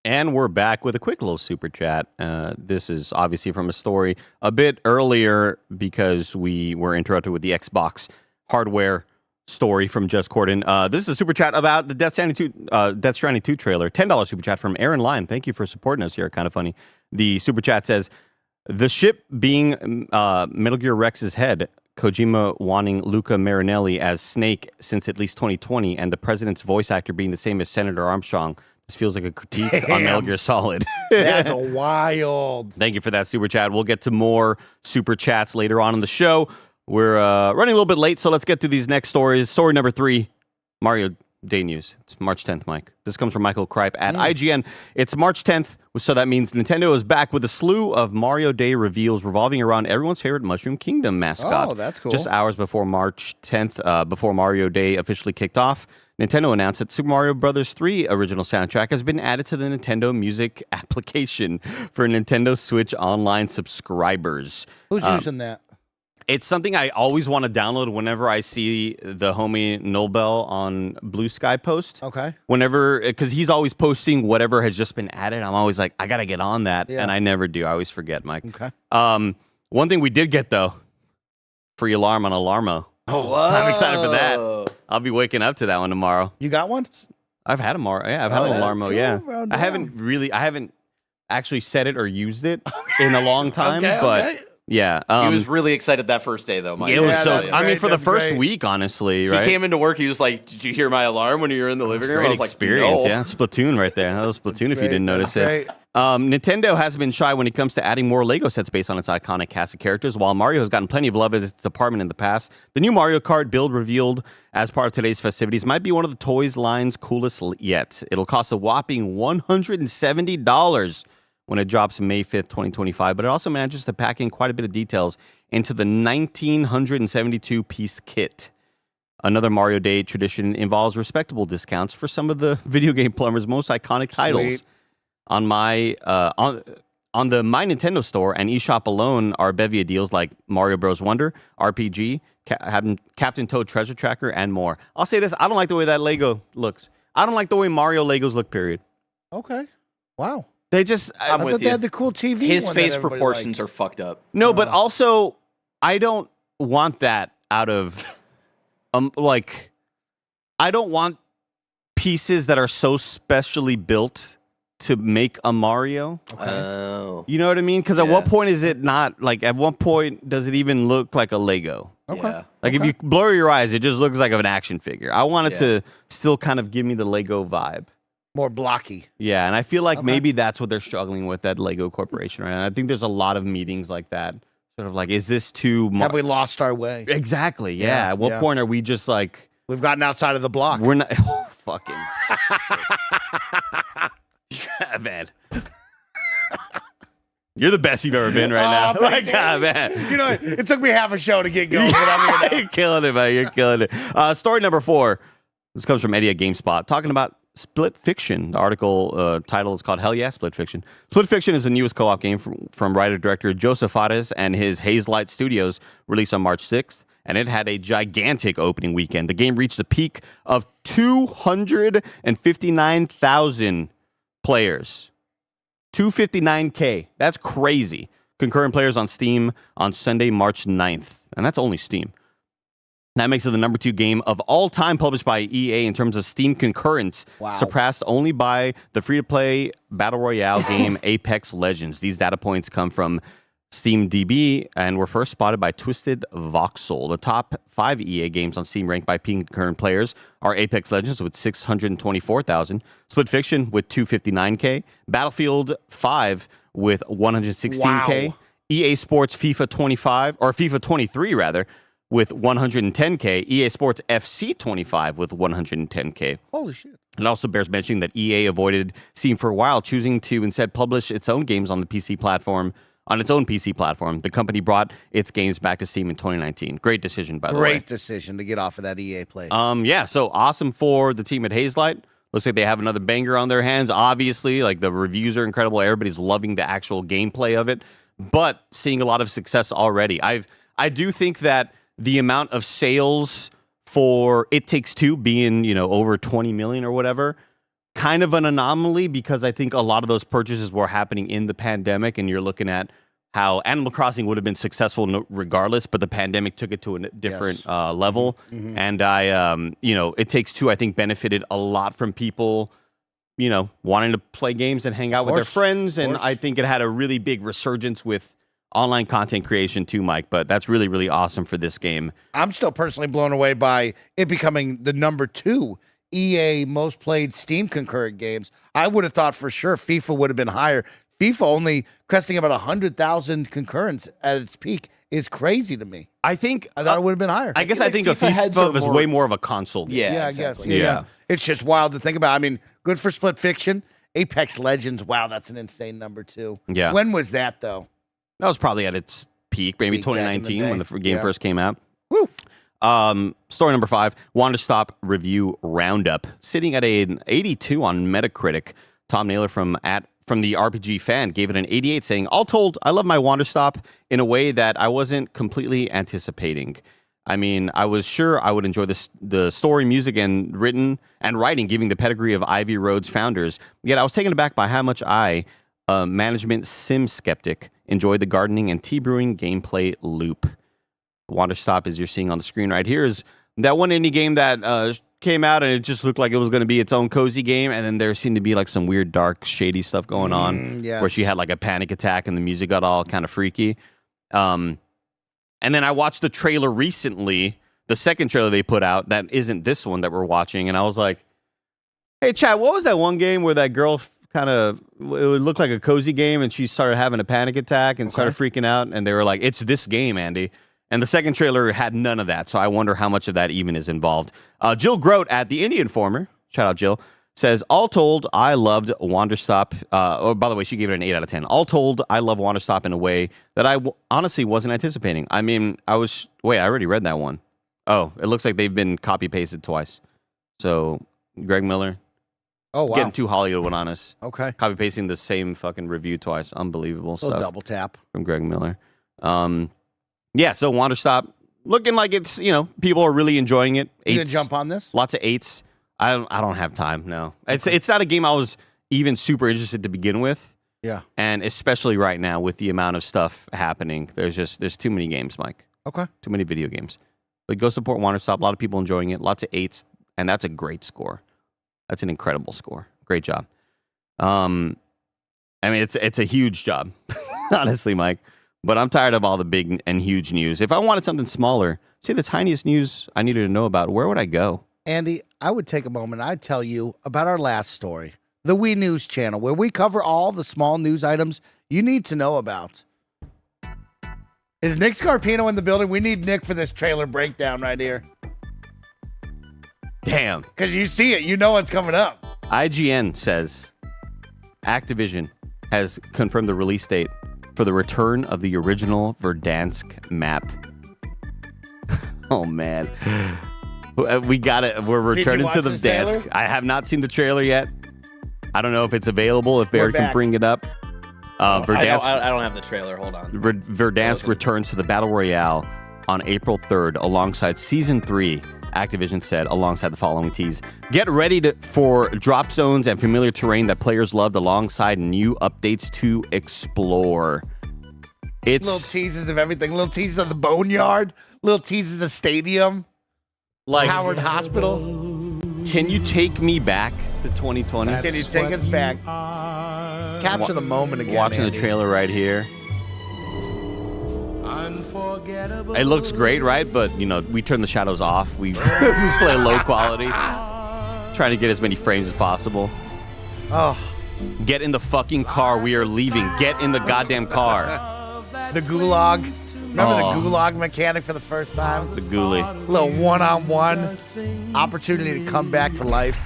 And we're back with a quick little super chat. This is obviously from a story a bit earlier because we were interrupted with the Xbox hardware story from Just Corden. This is a super chat about the Death Stranding 2 trailer. $10 super chat from Aaron Lyon. Thank you for supporting us here. Kind of funny. The super chat says, the ship being Metal Gear Rex's head, Kojima wanting Luca Marinelli as Snake since at least 2020, and the president's voice actor being the same as Senator Armstrong. This feels like a critique on Metal Gear Solid. That's wild. Thank you for that super chat. We'll get to more super chats later on in the show. We're running a little bit late, so let's get to these next stories. Story number 3, Mario Day news. It's March 10th, Mike. This comes from Michael Kripe at IGN. It's March 10th, so that means Nintendo is back with a slew of Mario Day reveals revolving around everyone's favorite Mushroom Kingdom mascot. Oh, that's cool. Just hours before March 10th, before Mario Day officially kicked off, Nintendo announced that Super Mario Bros. 3 original soundtrack has been added to the Nintendo Music application for Nintendo Switch Online subscribers. Who's using that? It's something I always want to download whenever I see the homie Nobel on Blue Sky post. Okay. Whenever, because he's always posting whatever has just been added. I'm always like, I got to get on that. Yeah. And I never do. I always forget, Mike. Okay. One thing we did get, though, free alarm on Alarmo. Oh, I'm excited for that. I'll be waking up to that one tomorrow. You got one? I've had a I've had an Alarmo, cool. yeah. Well I haven't actually set it or used it in a long time, but yeah. He was really excited that first day, though, Mike. It was so. that's I mean, great, for the that's first great. week, honestly, He right? came into work. He was like, "Did you hear my alarm when you were in the living room?" I Great was like, experience, "No." yeah. Splatoon right there. That was Splatoon if you Great, didn't notice that's it. great. Nintendo hasn't been shy when it comes to adding more Lego sets based on its iconic cast of characters. While Mario has gotten plenty of love in its department in the past, the new Mario Kart build revealed as part of today's festivities might be one of the toys line's coolest yet. It'll cost a whopping $170 when it drops May 5th, 2025, but it also manages to pack in quite a bit of details into the 1,972-piece kit. Another Mario Day tradition involves respectable discounts for some of the video game plumber's most iconic titles. Sweet. On my on the My Nintendo store and eShop alone are a bevy of deals like Mario Bros. Wonder, RPG, Captain Toad Treasure Tracker, and more. I'll say this: I don't like the way that Lego looks. I don't like the way Mario Legos look. Period. Okay. Wow. They just I I'm thought with they you. had the cool TV. His one that face everybody proportions likes. are fucked up. no, but also I don't want that out of like I don't want pieces that are so specially built to make a Mario. Oh. You know what I mean? Because at Yeah. what point is it not like? At what point does it even look like a Lego? Okay. Yeah. Like if you blur your eyes, it just looks like an action figure. I want it to still kind of give me the Lego vibe. More blocky. Yeah, and I feel like Okay. maybe that's what they're struggling with at Lego Corporation right now. I think there's a lot of meetings like that, Sort of like, is this too much? Have we lost our way? Exactly. Yeah. Yeah, At what yeah. point are we just like, We've gotten outside of the block. we're not fucking. Yeah, man. You're the best you've ever been right now. thanks, Like, ah, Andy. man. You know, it took me half a show to get going, but I'm here now. You're killing it, man. You're killing it. Story number 4. This comes from Eddie at GameSpot, talking about Split Fiction. The article title is called Hell Yeah, Split Fiction. Split Fiction is the newest co-op game from writer-director Joseph Fares and his Hazelight Studios, released on March 6th, and it had a gigantic opening weekend. The game reached a peak of 259,000 players. 259K. That's crazy. Concurrent players on Steam on Sunday, March 9th. And that's only Steam. That makes it the number 2 game of all time published by EA in terms of Steam concurrence, surpassed only by the free-to-play Battle Royale game Apex Legends. These data points come from SteamDB and were first spotted by Twisted Voxel. The top 5 EA games on Steam ranked by concurrent players are Apex Legends with 624,000, Split Fiction with 259K, Battlefield 5 with 116K, EA Sports FIFA 25, or FIFA 23 rather, with 110K, EA Sports FC 25 with 110K. Holy shit. It also bears mentioning that EA avoided Steam for a while, choosing to instead publish its own games on the PC platform. On its own PC platform, the company brought its games back to Steam in 2019. Great decision, by the way. Great decision to get off of that EA play. Yeah, so awesome for the team at Hazelight. Looks like they have another banger on their hands. Obviously, like the reviews are incredible. Everybody's loving the actual gameplay of it, but seeing a lot of success already. I do think that the amount of sales for It Takes Two being, over 20 million or whatever, kind of an anomaly, because I think a lot of those purchases were happening in the pandemic, and you're looking at how Animal Crossing would have been successful regardless, but the pandemic took it to a different level. Mm-hmm. And It Takes Two, I think, benefited a lot from people, wanting to play games and hang out with their friends. And I think it had a really big resurgence with online content creation too, Mike. But that's really, really awesome for this game. I'm still personally blown away by it becoming the number 2 EA most played Steam concurrent games. I would have thought for sure FIFA would have been higher. FIFA only cresting about 100,000 concurrents at its peak is crazy to me. I think I thought it would have been higher. I guess I think FIFA was way more of a console game. Yeah, exactly. exactly. Yeah. It's just wild to think about. I mean, good for Split Fiction. Apex Legends, wow, that's an insane number 2. Yeah. When was that though? That was probably at its peak, maybe Peak back in the 2019 when day. the game first came out. Woo. Story number 5, WanderStop review roundup, sitting at an 82 on Metacritic. Tom Naylor from the RPG Fan gave it an 88, saying, "All told, I love my WanderStop in a way that I wasn't completely anticipating. I mean, I was sure I would enjoy the story, music, and writing, giving the pedigree of Ivy Road's founders. Yet I was taken aback by how much I, a management sim skeptic, enjoyed the gardening and tea brewing gameplay loop." WanderStop, as you're seeing on the screen right here, is that one indie game that came out and it just looked like it was going to be its own cozy game, and then there seemed to be like some weird, dark, shady stuff going on, where she had like a panic attack and the music got all kind of freaky. And then I watched the trailer recently, the second trailer they put out that isn't this one that we're watching, and I was like, "Hey, Chad, what was that one game where that girl kind of, it would look like a cozy game and she started having a panic attack and started freaking out?" And they were like, "It's this game, Andy." And the second trailer had none of that, so I wonder how much of that even is involved. Jill Grote at The Indie Informer, shout out Jill, says, "All told, I loved WanderStop." By the way, she gave it an 8 out of 10. "All told, I love WanderStop in a way that I honestly wasn't anticipating." I mean, I already read that one. Oh, it looks like they've been copy-pasted twice. So, Greg Miller. Oh, wow. Getting too Hollywood on us. Okay. Copy-pasting the same fucking review twice. Unbelievable stuff. Double tap. From Greg Miller. Yeah, so WanderStop, looking like it's, people are really enjoying it. You gonna jump on this? Lots of 8s. I don't have time, no. It's not a game I was even super interested to begin with. Yeah. And especially right now with the amount of stuff happening, there's too many games, Mike. Okay. Too many video games. But go support WanderStop. A lot of people enjoying it. Lots of 8s, and that's a great score. That's an incredible score. Great job. I mean, it's a huge job, honestly, Mike. But I'm tired of all the big and huge news. If I wanted something smaller, say the tiniest news I needed to know about, where would I go? Andy, I would take a moment. I'd tell you about our last story, the We News channel, where we cover all the small news items you need to know about. Is Nick Scarpino in the building? We need Nick for this trailer breakdown right here. Damn. Because you see it. You know what's coming up. IGN says Activision has confirmed the release date for the return of the original Verdansk map. Oh, man. We got it. We're returning to the Verdansk. I have not seen the trailer yet. I don't know if it's available, if Barry can bring it up. Verdansk, I don't have the trailer. Hold on. Verdansk returns to the Battle Royale on April 3rd alongside Season 3. Activision said alongside the following tease. Get ready for drop zones and familiar terrain that players loved alongside new updates to explore. It's little teases of everything. Little teases of the Boneyard. Little teases of Stadium. Like Howard Hospital. Can you take me back to 2020? Can you take us back? Capture the moment again. Watching Andy. the trailer right here. It looks great, right? But, you know, we turn the shadows off. We play low quality. Trying to get as many frames as possible. Oh. Get in the fucking car. We are leaving. Get in the goddamn car. The gulag. Remember the gulag mechanic for the first time? The ghoulie. A little one-on-one opportunity to come back to life.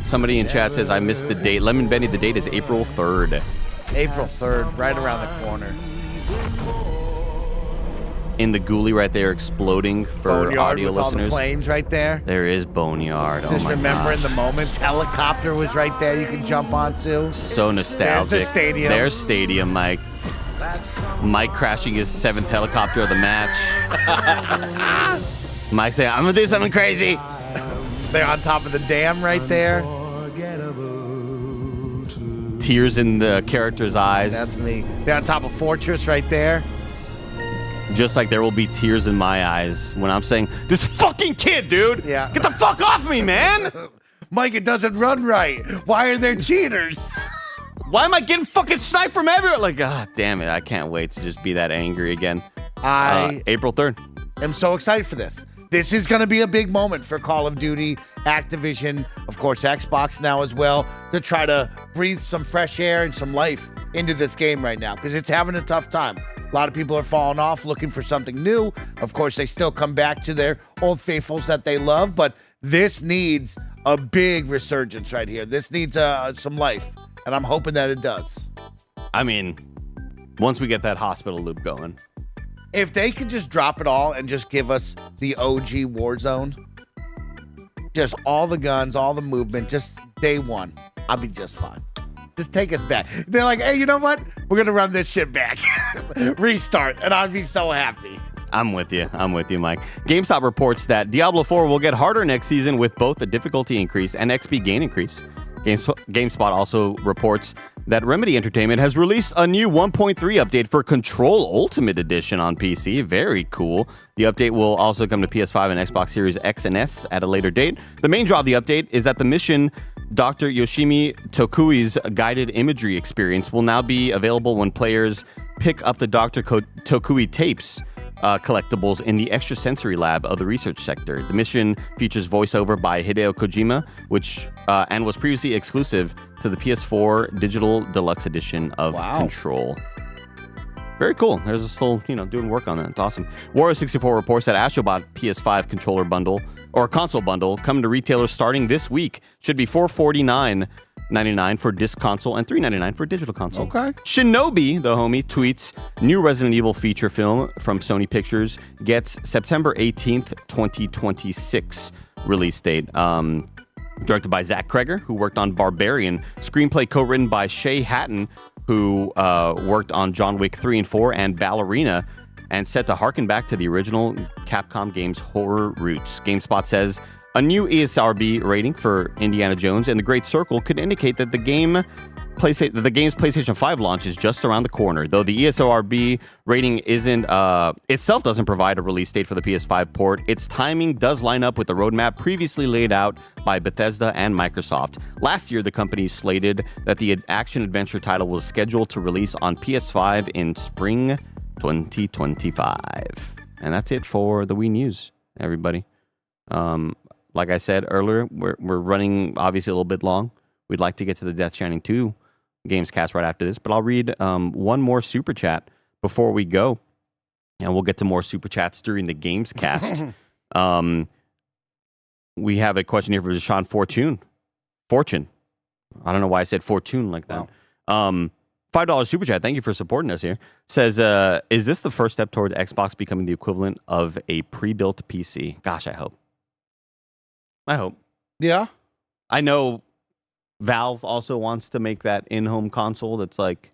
Somebody in chat says, I missed the date. Lemon Benny, the date is April 3rd. April 3rd, right around the corner. In the ghoulie right there, exploding for Boneyard audio with listeners. All the planes right there. There is Boneyard. Just remembering the moments. Helicopter was right there you can jump onto. So nostalgic. There's the stadium. There's Stadium, Mike. Mike crashing his 7th helicopter of the match. Mike saying, I'm going to do something crazy. They're on top of the dam right there. Tears in the character's eyes. That's me. They're on top of Fortress right there. Just like there will be tears in my eyes when I'm saying, this fucking kid, dude. Yeah. Get the fuck off me, man. Mike, it doesn't run right. Why are there cheaters? Why am I getting fucking sniped from everywhere? Like, ah, damn it. I can't wait to just be that angry again. April 3rd. I'm so excited for this. This is going to be a big moment for Call of Duty, Activision, of course, Xbox now as well, to try to breathe some fresh air and some life into this game right now because it's having a tough time. A lot of people are falling off looking for something new. Of course, they still come back to their old faithfuls that they love, but this needs a big resurgence right here. This needs some life, and I'm hoping that it does. I mean, once we get that hospital loop going. If they could just drop it all and just give us the OG Warzone, just all the guns, all the movement, just day one, I'll be just fine. Just take us back. They're like, hey, you know what? We're going to run this shit back. Restart, and I'd be so happy. I'm with you, Mike. GameStop reports that Diablo 4 will get harder next season with both a difficulty increase and XP gain increase. GameSpot also reports that Remedy Entertainment has released a new 1.3 update for Control Ultimate Edition on PC. Very cool. The update will also come to PS5 and Xbox Series X and S at a later date. The main draw of the update is that the mission Dr. Yoshimi Tokui's guided imagery experience will now be available when players pick up the Dr. Tokui tapes collectibles in the extrasensory lab of the research sector. The mission features voiceover by Hideo Kojima, which and was previously exclusive to the PS4 Digital Deluxe Edition of Control. Very cool. There's still, doing work on that. It's awesome. Wario64 reports that Astrobot PS5 controller bundle or console bundle coming to retailers starting this week should be $449.99 for disc console and $399 for digital console. Okay. Shinobi, the homie, tweets, new Resident Evil feature film from Sony Pictures gets September 18th, 2026 release date. Directed by Zach Kreger, who worked on Barbarian. Screenplay co-written by Shay Hatton, who worked on John Wick 3 and 4 and Ballerina, and set to harken back to the original Capcom game's horror roots. GameSpot says a new ESRB rating for Indiana Jones and the Great Circle could indicate that the game's PlayStation 5 launch is just around the corner. Though the ESRB rating itself doesn't provide a release date for the PS5 port, its timing does line up with the roadmap previously laid out by Bethesda and Microsoft. Last year, the company slated that the action-adventure title was scheduled to release on PS5 in spring 2025. And that's it for the Wii News, everybody. Like I said earlier, we're running obviously a little bit long. We'd like to get to the Death Stranding 2 GamesCast right after this, but I'll read one more super chat before we go. And we'll get to more super chats during the GAMESCAST. We have a question here from Deshaun Fortune. I don't know why I said Fortune like that. Wow. $5 super chat. Thank you for supporting us here. Says, is this the first step toward Xbox becoming the equivalent of a pre-built PC? Gosh, I hope. Yeah. I know Valve also wants to make that in-home console that's like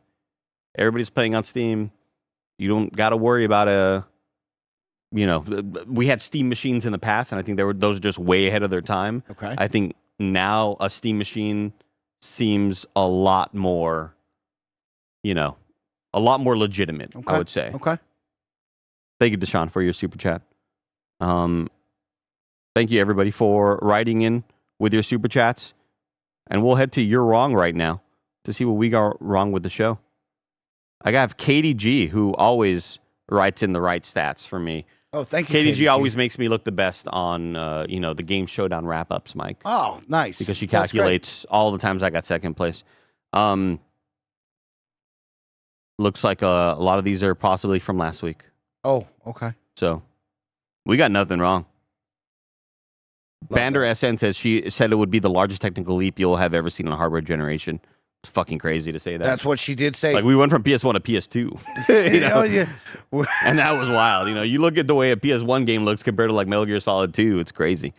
everybody's playing on Steam. You don't got to worry about we had Steam machines in the past, and I think those are just way ahead of their time. Okay. I think now a Steam machine seems a lot more, a lot more legitimate, Okay. I would say. Okay. Thank you, Deshaun, for your super chat. Thank you, everybody, for writing in with your super chats. And we'll head to You're Wrong right now to see what we got wrong with the show. I got Katie G, who always writes in the right stats for me. Oh, thank you, Katie G always makes me look the best on, the Game Showdown wrap-ups, Mike. Oh, nice. Because she That's great. calculates all the times I got second place. Looks like a lot of these are possibly from last week. Oh, okay. So we got nothing wrong. Bander SN says she said it would be the largest technical leap you'll have ever seen in a hardware generation. It's fucking crazy to say that. That's what she did say. Like we went from PS1 to PS2. Yeah. And that was wild. You look at the way a PS1 game looks compared to like Metal Gear Solid 2. It's crazy.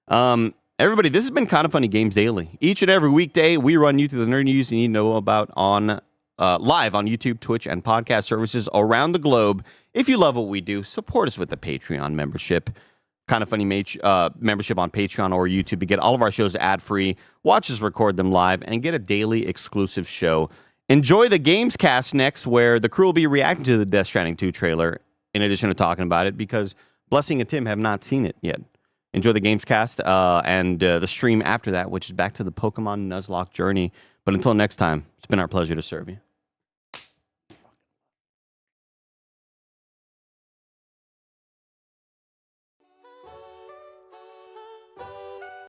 Everybody, this has been Kind of Funny Games Daily. Each and every weekday, we run you through the nerd news you need to know about on live on YouTube, Twitch, and podcast services around the globe. If you love what we do, support us with the Patreon membership. Kind of Funny membership on Patreon or YouTube to get all of our shows ad-free, watch us record them live, and get a daily exclusive show. Enjoy the GAMESCAST next, where the crew will be reacting to the Death Stranding 2 trailer, in addition to talking about it, because Blessing and Tim have not seen it yet. Enjoy the GAMESCAST and the stream after that, which is back to the Pokemon Nuzlocke journey. But until next time, it's been our pleasure to serve you.